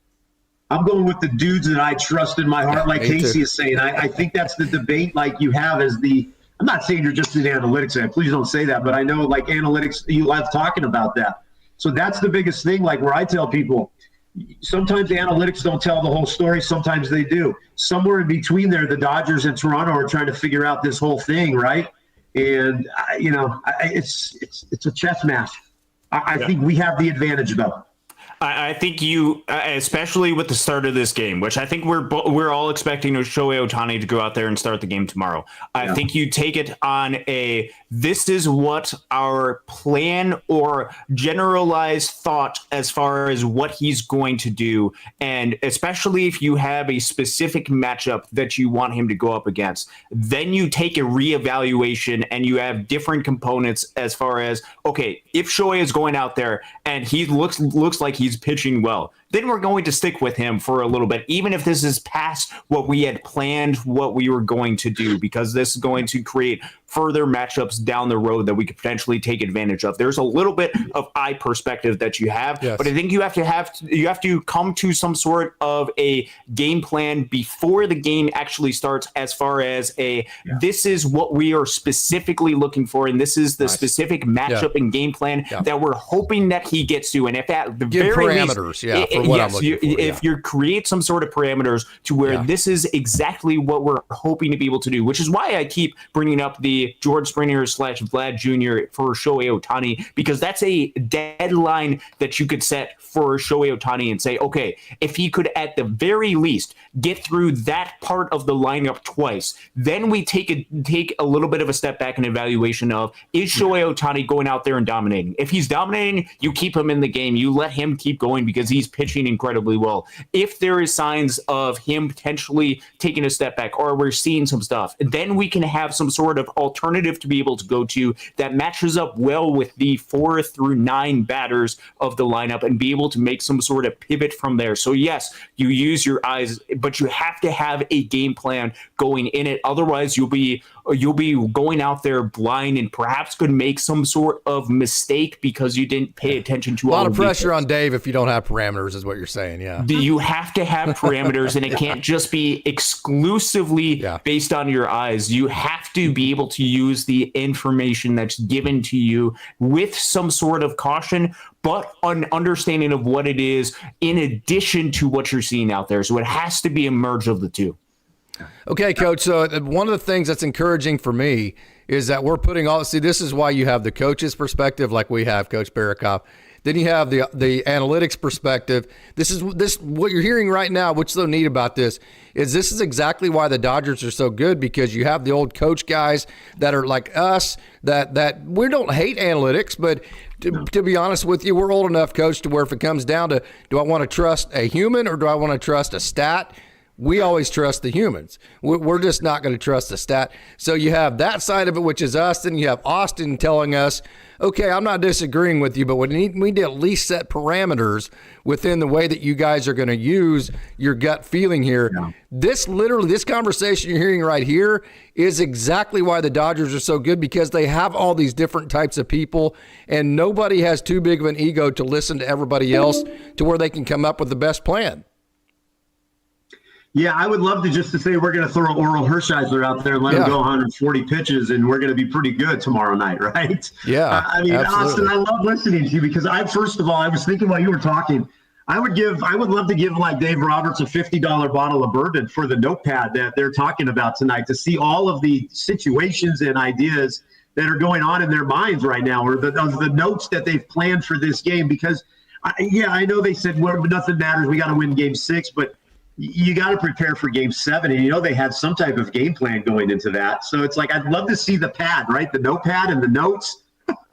I'm going with the dudes that I trust in my heart, like Casey is saying. I think that's the debate like you have as the – I'm not saying you're just an analytics fan. Please don't say that. But I know like analytics, you love talking about that. So that's the biggest thing, like where I tell people sometimes the analytics don't tell the whole story. Sometimes they do. Somewhere in between there, the Dodgers and Toronto are trying to figure out this whole thing, right? And, it's a chess match. I think we have the advantage, though. I think you, especially with the start of this game, which I think we're all expecting Shohei Ohtani to go out there and start the game tomorrow. I think you take it on this is what our plan or generalized thought as far as what he's going to do. And especially if you have a specific matchup that you want him to go up against, then you take a reevaluation and you have different components as far as, okay, if Shohei is going out there and he looks like he's pitching well, then we're going to stick with him for a little bit, even if this is past what we had planned, what we were going to do, because this is going to create further matchups down the road that we could potentially take advantage of. There's a little bit of eye perspective that you have, but I think you have to come to some sort of a game plan before the game actually starts, as far as this is what we are specifically looking for, and this is the specific matchup and game plan that we're hoping that he gets to. And if at the very parameters, least, if you create some sort of parameters to where this is exactly what we're hoping to be able to do, which is why I keep bringing up the George Springer / Vlad Jr. for Shohei Ohtani, because that's a deadline that you could set for Shohei Ohtani and say, okay, if he could at the very least get through that part of the lineup twice, then we take a little bit of a step back in evaluation of, is Shohei Ohtani going out there and dominating? If he's dominating, you keep him in the game. You let him keep going because he's pitching incredibly well. If there is signs of him potentially taking a step back, or we're seeing some stuff, then we can have some sort of alternative to be able to go to that matches up well with the 4 through 9 batters of the lineup and be able to make some sort of pivot from there. So yes, you use your eyes, but you have to have a game plan going in it. Otherwise, you'll be going out there blind and perhaps could make some sort of mistake because you didn't pay attention to a lot of pressure on Dave if you don't have parameters, is what you're saying. You have to have parameters, and it can't just be exclusively based on your eyes. You have to be able to use the information that's given to you with some sort of caution, but an understanding of what it is in addition to what you're seeing out there. So it has to be a merge of the two. Okay, Coach. So one of the things that's encouraging for me is that we're putting this is why you have the coach's perspective like we have, Coach Barikoff. Then you have the analytics perspective. This what you're hearing right now, what's so neat about this is exactly why the Dodgers are so good, because you have the old coach guys that are like us, that we don't hate analytics, but to be honest with you, we're old enough, Coach, to where if it comes down to, do I want to trust a human or do I want to trust a stat? We always trust the humans. We're just not going to trust the stat. So you have that side of it, which is us. Then you have Austin telling us, okay, I'm not disagreeing with you, but we need to at least set parameters within the way that you guys are going to use your gut feeling here. Yeah. This conversation you're hearing right here is exactly why the Dodgers are so good, because they have all these different types of people, and nobody has too big of an ego to listen to everybody else to where they can come up with the best plan. Yeah, I would love to say we're going to throw Oral Hershiser out there and let him go 140 pitches, and we're going to be pretty good tomorrow night, right? Yeah, I mean, absolutely. Austin, I love listening to you, because first of all, I was thinking while you were talking, I would love to give like Dave Roberts a $50 bottle of bourbon for the notepad that they're talking about tonight, to see all of the situations and ideas that are going on in their minds right now, or the notes that they've planned for this game. Because, I know they said, well, nothing matters, we got to win Game 6, but you got to prepare for Game 7, and they had some type of game plan going into that. So it's like, I'd love to see the pad, right? The notepad and the notes.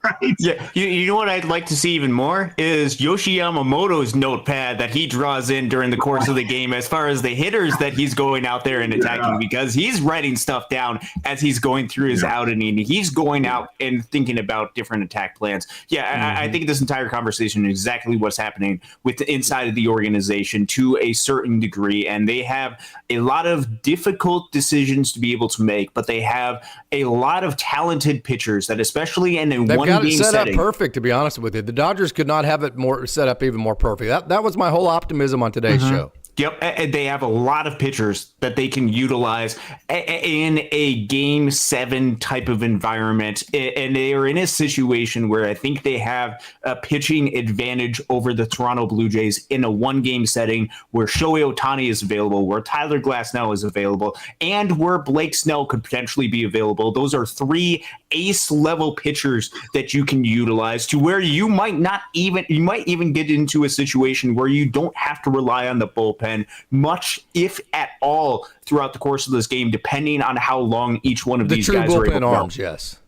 Right. Yeah, you know what I'd like to see even more is Yoshi Yamamoto's notepad that he draws in during the course of the game, as far as the hitters that he's going out there and attacking, because he's writing stuff down as he's going through his outing, and he's going out and thinking about different attack plans. I think this entire conversation is exactly what's happening with the inside of the organization to a certain degree, and they have a lot of difficult decisions to be able to make, but they have a lot of talented pitchers that, especially in a one got it set up perfect, to be honest with you. The Dodgers could not have it more set up even more perfect. That was my whole optimism on today's show. Yep, and they have a lot of pitchers that they can utilize in a Game 7 type of environment, and they are in a situation where I think they have a pitching advantage over the Toronto Blue Jays in a one-game setting where Shohei Ohtani is available, where Tyler Glasnow is available, and where Blake Snell could potentially be available. Those are 3 ace-level pitchers that you can utilize to where you might even get into a situation where you don't have to rely on the bullpen much, if at all, throughout the course of this game, depending on how long each one of these guys are able to go. The true bullpen arms,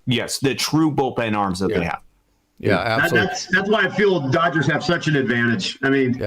yes, the true bullpen arms that they have. Yeah, absolutely. That's why I feel Dodgers have such an advantage. I mean,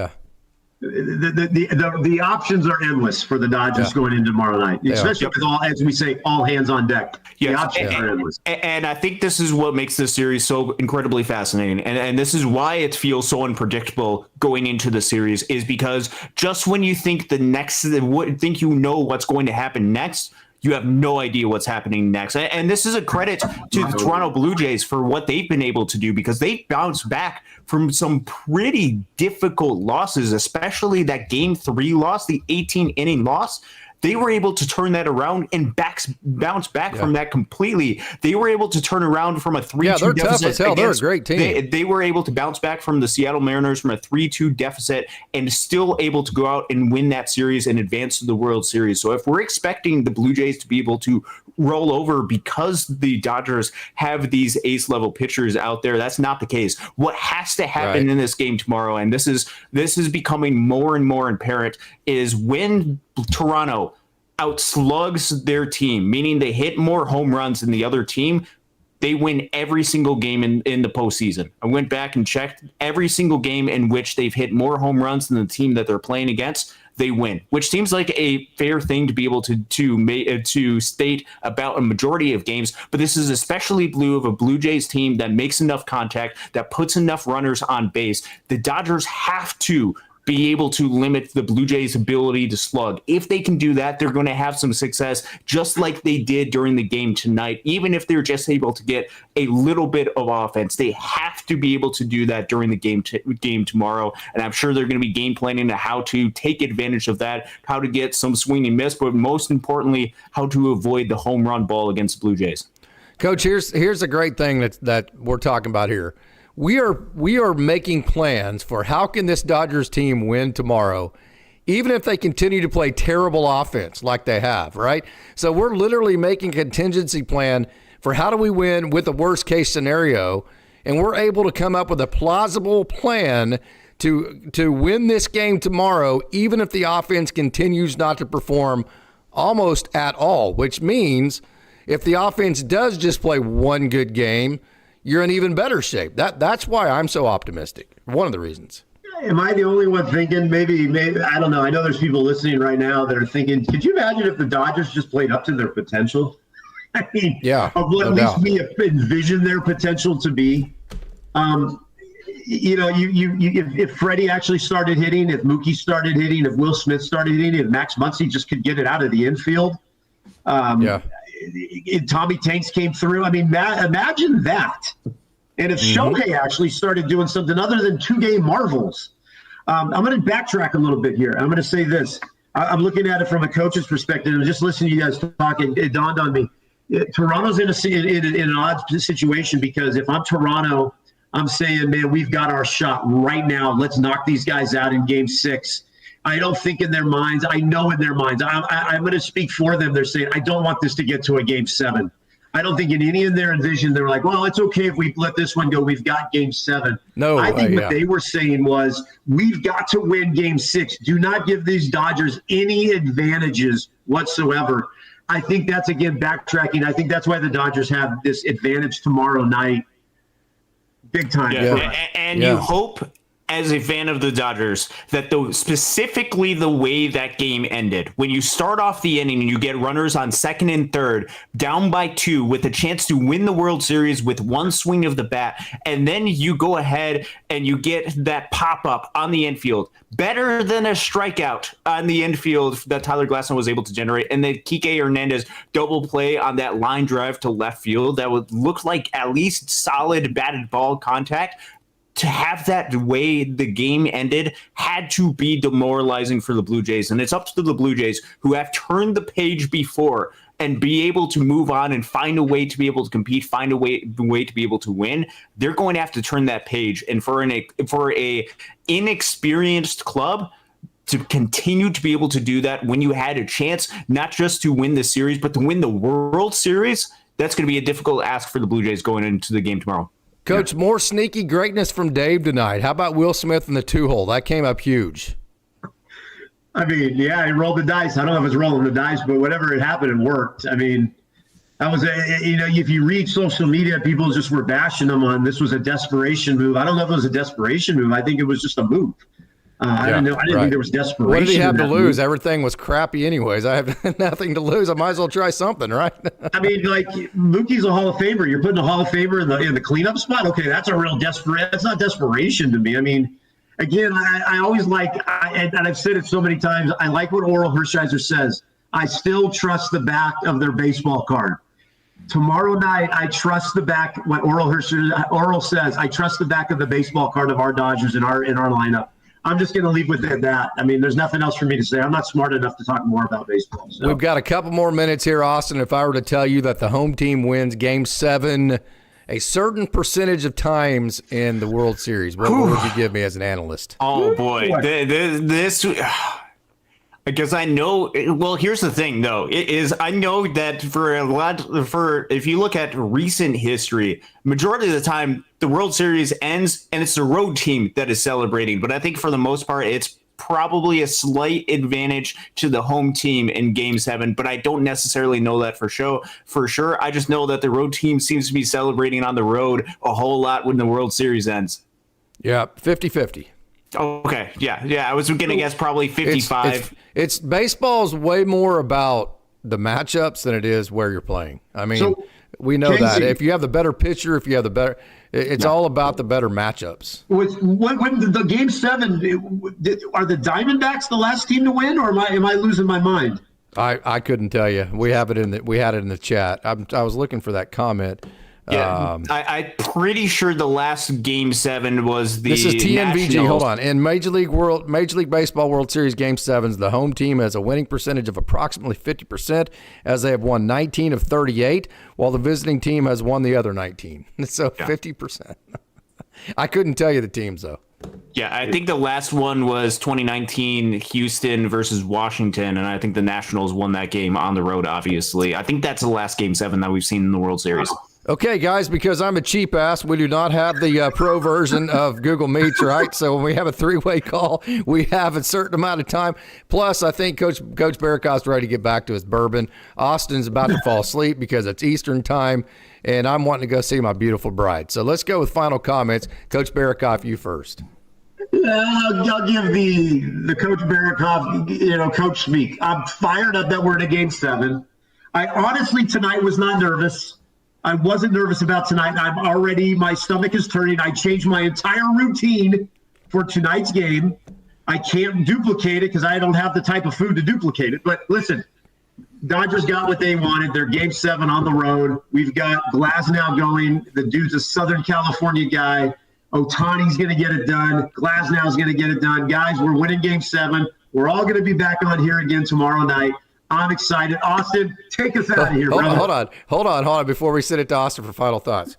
the options are endless for the Dodgers going into tomorrow night, especially with all, as we say, all hands on deck. Yes. The options are endless. And I think this is what makes this series so incredibly fascinating. And this is why it feels so unpredictable going into the series, is because just when you think you know what's going to happen next, you have no idea what's happening next. And this is a credit to the Toronto Blue Jays for what they've been able to do, because they bounced back from some pretty difficult losses, especially that Game 3 loss, the 18-inning loss. They were able to turn that around and bounce back from that completely. They were able to turn around from a 3-2 deficit. They're tough as hell. They're a great team. They were able to bounce back from the Seattle Mariners from a 3-2 deficit and still able to go out and win that series and advance to the World Series. So if we're expecting the Blue Jays to be able to roll over because the Dodgers have these ace-level pitchers out there, that's not the case. What has to happen in this game tomorrow, and this is becoming more and more apparent, is when Toronto outslugs their team, meaning they hit more home runs than the other team, they win every single game in the postseason. I went back and checked every single game in which they've hit more home runs than the team that they're playing against. They win, which seems like a fair thing to be able to state about a majority of games. But this is especially blue of a Blue Jays team that makes enough contact, that puts enough runners on base. The Dodgers have to be able to limit the Blue Jays' ability to slug. If they can do that, they're going to have some success, just like they did during the game tonight. Even if they're just able to get a little bit of offense, they have to be able to do that during the game tomorrow. And I'm sure they're going to be game planning to how to take advantage of that, how to get some swing and miss, but most importantly, how to avoid the home run ball against the Blue Jays. Coach, here's a great thing that we're talking about here. We are making plans for how can this Dodgers team win tomorrow, even if they continue to play terrible offense like they have, right? So we're literally making a contingency plan for how do we win with the worst case scenario, and we're able to come up with a plausible plan to win this game tomorrow, even if the offense continues not to perform almost at all, which means if the offense does just play one good game, you're in even better shape. That's why I'm so optimistic. One of the reasons. Am I the only one thinking? Maybe I don't know. I know there's people listening right now that are thinking, could you imagine if the Dodgers just played up to their potential? I mean, of what at least we envision their potential to be. If Freddie actually started hitting, if Mookie started hitting, if Will Smith started hitting, if Max Muncy just could get it out of the infield. Tommy Tanks came through. I mean, imagine that. And if Shohei actually started doing something other than two-game marvels. I'm going to backtrack a little bit here. I'm going to say this. I'm looking at it from a coach's perspective. And just listening to you guys talk, it dawned on me. Toronto's in an odd situation, because if I'm Toronto, I'm saying, man, we've got our shot right now. Let's knock these guys out in Game 6. I don't think in their minds. I know in their minds. I'm going to speak for them. They're saying, I don't want this to get to a Game 7. I don't think in any of their envision, they're like, well, it's okay if we let this one go. We've got Game 7. No, I think what they were saying was, we've got to win Game 6. Do not give these Dodgers any advantages whatsoever. I think that's, again, backtracking. I think that's why the Dodgers have this advantage tomorrow night. Big time. You hope, as a fan of the Dodgers, that specifically the way that game ended, when you start off the inning and you get runners on second and third, down by 2, with a chance to win the World Series with one swing of the bat, and then you go ahead and you get that pop-up on the infield, better than a strikeout on the infield that Tyler Glasnow was able to generate, and then Kike Hernandez double play on that line drive to left field that would look like at least solid batted ball contact. to have that way the game ended had to be demoralizing for the Blue Jays. And it's up to the Blue Jays, who have turned the page before, and be able to move on and find a way to be able to compete, find a way to be able to win. They're going to have to turn that page. And for a inexperienced club to continue to be able to do that when you had a chance, not just to win the series, but to win the World Series, that's going to be a difficult ask for the Blue Jays going into the game tomorrow. Coach, more sneaky greatness from Dave tonight. How about Will Smith in the 2-hole? That came up huge. I mean, yeah, he rolled the dice. I don't know if it's rolling the dice, but whatever it happened, it worked. I mean, that was if you read social media, people just were bashing him on this was a desperation move. I don't know if it was a desperation move. I think it was just a move. I don't know. I didn't think there was desperation. What did he have to lose? Move. Everything was crappy anyways. I have nothing to lose. I might as well try something, right? I mean, like, Mookie's a Hall of Famer. You're putting a Hall of Famer in the cleanup spot? Okay, that's a real desperate. That's not desperation to me. I mean, again, I always and I've said it so many times, I like what Oral Hershiser says. I still trust the back of their baseball card. Tomorrow night, I trust the back, what Oral says, I trust the back of the baseball card of our Dodgers in our lineup. I'm just going to leave with that. I mean, there's nothing else for me to say. I'm not smart enough to talk more about baseball. So. We've got a couple more minutes here, Austin. If I were to tell you that the home team wins Game 7 a certain percentage of times in the World Series, what would you give me as an analyst? Oh, boy. This I guess I know. Well, here's the thing, though. I know that if you look at recent history, majority of the time, the World Series ends and it's the road team that is celebrating. But I think for the most part, it's probably a slight advantage to the home team in Game 7. But I don't necessarily know that for sure. I just know that the road team seems to be celebrating on the road a whole lot when the World Series ends. Yeah, 50-50. Okay, yeah. I was going to guess probably 55. It's baseball's way more about the matchups than it is where you're playing. I mean, we know that if you have the better pitcher, if you have the better, it's all about the better matchups. When the Game 7, are the Diamondbacks the last team to win, or am I losing my mind? I couldn't tell you. We had it in the chat. I was looking for that comment. Yeah, I'm pretty sure the last Game 7 was the. This is TNVG. Nationals. Hold on. In Major League Baseball World Series Game 7s, the home team has a winning percentage of approximately 50%, as they have won 19 of 38, while the visiting team has won the other 19. So 50%. I couldn't tell you the teams though. Yeah, I think the last one was 2019 Houston versus Washington, and I think the Nationals won that game on the road. Obviously, I think that's the last Game 7 that we've seen in the World Series. Okay, guys, because I'm a cheap ass, we do not have the pro version of Google Meets, right? So when we have a three-way call, we have a certain amount of time. Plus, I think Coach Barakoff's ready to get back to his bourbon. Austin's about to fall asleep because it's Eastern time, and I'm wanting to go see my beautiful bride. So let's go with final comments. Coach Barakoff, you first. I'll give the Coach Barakoff, coach speak. I'm fired up that we're in a Game 7. I honestly tonight was not nervous. I wasn't nervous about tonight. My stomach is turning. I changed my entire routine for tonight's game. I can't duplicate it because I don't have the type of food to duplicate it. But listen, Dodgers got what they wanted. They're Game 7 on the road. We've got Glasnow going. The dude's a Southern California guy. Ohtani's going to get it done. Glasnow's going to get it done. Guys, we're winning Game 7. We're all going to be back on here again tomorrow night. I'm excited. Austin, take us out of here, brother. Hold on. Before we send it to Austin for final thoughts.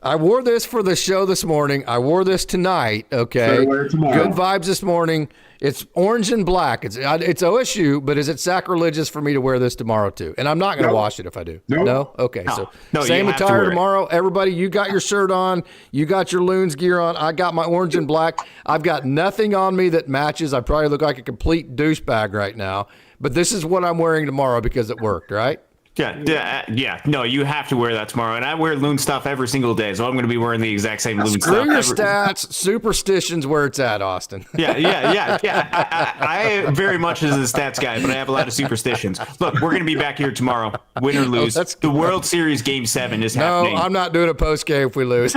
I wore this for the show this morning. I wore this tonight, okay? Good vibes this morning. It's orange and black. It's OSU, but is it sacrilegious for me to wear this tomorrow too? And I'm not going to wash it if I do. No? Okay, no. So same attire tomorrow. Everybody, you got your shirt on. You got your Loons gear on. I got my orange and black. I've got nothing on me that matches. I probably look like a complete douchebag right now. But this is what I'm wearing tomorrow because it worked, right? Yeah. No, you have to wear that tomorrow. And I wear Loon stuff every single day, so I'm going to be wearing the exact same Loon stuff. Screw your stats, superstitions where it's at, Austin. Yeah. I very much is a stats guy, but I have a lot of superstitions. Look, we're going to be back here tomorrow, win or lose. The World Series Game 7 is happening. No, I'm not doing a post game if we lose.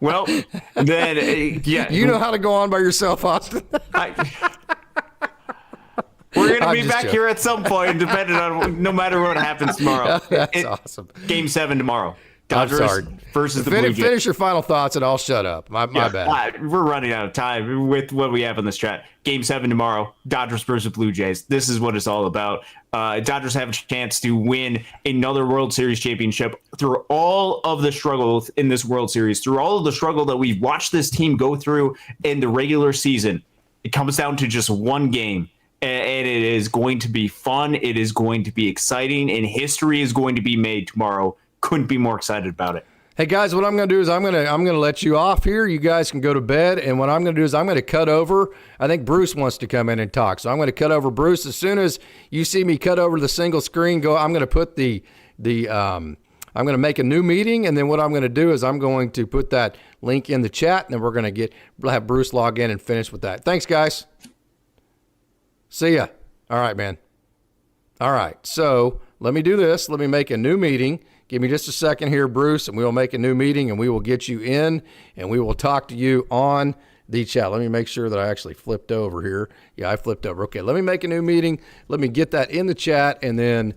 Well, then, yeah. You know how to go on by yourself, Austin. We're going to be back here at some point, depending on no matter what happens tomorrow. That's awesome. Game 7 tomorrow. Dodgers I'm sorry. versus the Blue Jays. Finish your final thoughts, and I'll shut up. My bad. We're running out of time with what we have on this chat. Game 7 tomorrow, Dodgers versus Blue Jays. This is what it's all about. Dodgers have a chance to win another World Series championship through all of the struggles in this World Series, through all of the struggle that we've watched this team go through in the regular season. It comes down to just one game. And it is going to be fun. It is going to be exciting, and history is going to be made tomorrow. Couldn't be more excited about it. Hey guys, what I'm going to do is I'm going to let you off here. You guys can go to bed, and what I'm going to do is I'm going to cut over. I think Bruce wants to come in and talk, so I'm going to cut over Bruce. As soon as you see me cut over the single screen, I'm going to put I'm going to make a new meeting, and then what I'm going to do is I'm going to put that link in the chat, and then we'll have Bruce log in and finish with that. Thanks, guys. See ya. All right, man. All right, so let me do this. Let me make a new meeting. Give me just a second here, Bruce, and we will make a new meeting, and we will get you in, and we will talk to you on the chat. Let me make sure that I actually flipped over here. Yeah, I flipped over. Okay, let me make a new meeting. Let me get that in the chat, and then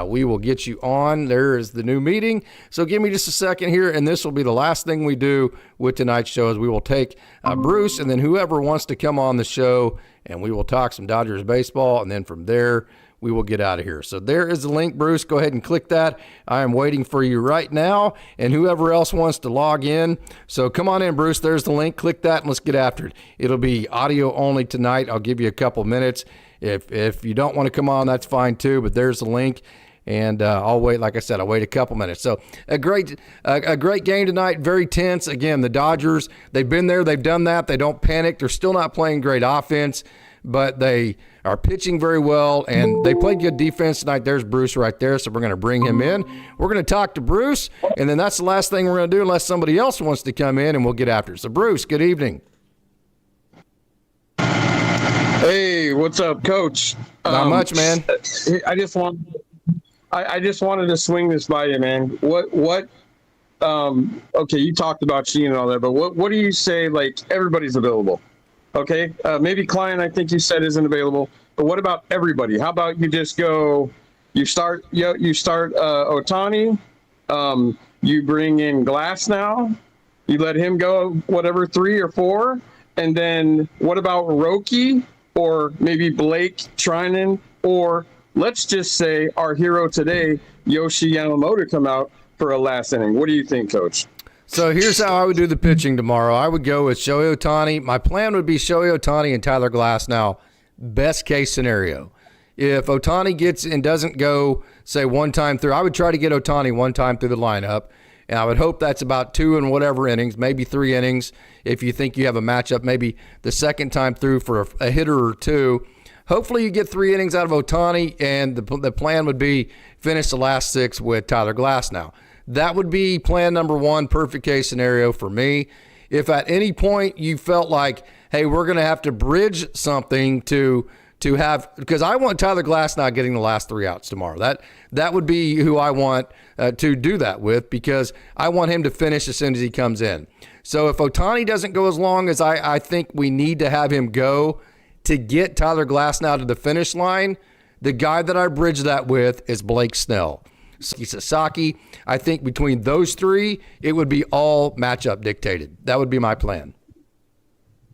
we will get you on. There is the new meeting. So give me just a second here, and this will be the last thing we do with tonight's show is we will take Bruce, and then whoever wants to come on the show, and we will talk some Dodgers baseball, and then from there, we will get out of here. So there is the link, Bruce. Go ahead and click that. I am waiting for you right now, and whoever else wants to log in. So come on in, Bruce. There's the link. Click that, and let's get after it. It'll be audio only tonight. I'll give you a couple minutes. If you don't want to come on, that's fine too, but there's the link. And I'll wait. Like I said, I'll wait a couple minutes. So a great game tonight. Very tense. Again, the Dodgers, they've been there. They've done that. They don't panic. They're still not playing great offense, but they are pitching very well, and they played good defense tonight. There's Bruce right there, so we're going to bring him in. We're going to talk to Bruce, and then that's the last thing we're going to do unless somebody else wants to come in, and we'll get after it. So, Bruce, good evening. Hey, what's up, Coach? Not much, man. I just wanted to swing this by you, man. Okay, you talked about Sheen and all that, but what do you say, like, everybody's available? Okay, maybe Klein, I think you said, isn't available, but what about everybody? How about you just go, you start Ohtani, you bring in Glass now, you let him go, whatever, 3 or 4, and then what about Roki, or maybe Blake Trinan, or let's just say our hero today, Yoshi Yamamoto, come out for a last inning. What do you think, Coach? So here's how I would do the pitching tomorrow. I would go with Shohei Ohtani. My plan would be Shohei Ohtani and Tyler Glass. Now, best case scenario. If Ohtani gets and doesn't go, say, one time through, I would try to get Ohtani one time through the lineup. And I would hope that's about 2 and whatever innings, maybe 3 innings. If you think you have a matchup, maybe the second time through for a hitter or 2. Hopefully you get 3 innings out of Ohtani, and the plan would be finish the last 6 with Tyler Glass now. That would be plan number 1, perfect case scenario for me. If at any point you felt like, hey, we're going to have to bridge something to have, because I want Tyler Glass not getting the last 3 outs tomorrow. That would be who I want to do that with, because I want him to finish as soon as he comes in. So if Ohtani doesn't go as long as I think we need to have him go to get Tyler Glass now to the finish line, the guy that I bridge that with is Blake Snell. Sasaki, I think between those 3, it would be all matchup dictated. That would be my plan.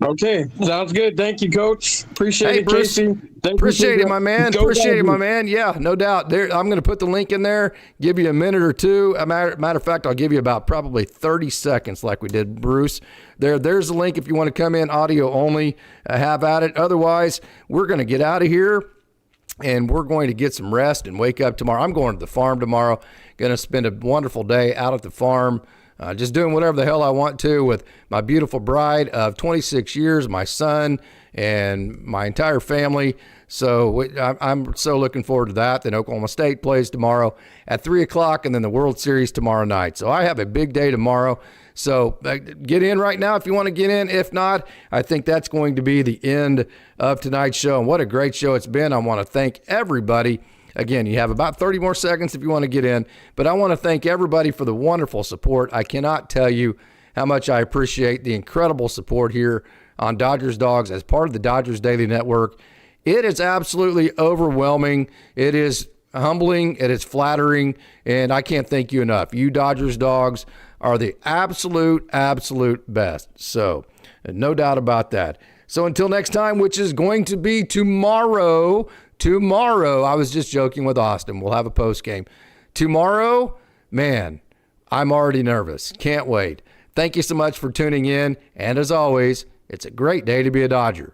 Okay, sounds good. Thank you, Coach. Appreciate it, Bruce. Casey. Appreciate it, my man. Appreciate it, my man. Yeah, no doubt. I'm going to put the link in there, give you a minute or 2. Matter of fact, I'll give you about probably 30 seconds like we did, Bruce. There's the link if you want to come in audio only, have at it. Otherwise, we're going to get out of here. And we're going to get some rest and wake up tomorrow. I'm going to the farm tomorrow. Going to spend a wonderful day out at the farm, just doing whatever the hell I want to with my beautiful bride of 26 years, my son, and my entire family. So I'm so looking forward to that. Then Oklahoma State plays tomorrow at 3 o'clock, and then the World Series tomorrow night. So I have a big day tomorrow. So get in right now if you want to get in. If not, I think that's going to be the end of tonight's show. And what a great show it's been. I want to thank everybody. Again, you have about 30 more seconds if you want to get in. But I want to thank everybody for the wonderful support. I cannot tell you how much I appreciate the incredible support here on Dodgers Dawgs as part of the Dodgers Daily Network. It is absolutely overwhelming. It is humbling, it is flattering, and I can't thank you enough. You Dodgers dogs are the absolute best. So, no doubt about that. So until next time, which is going to be tomorrow, I was just joking with Austin. We'll have a post game. Tomorrow, man, I'm already nervous. Can't wait. Thank you so much for tuning in. And as always, it's a great day to be a Dodger.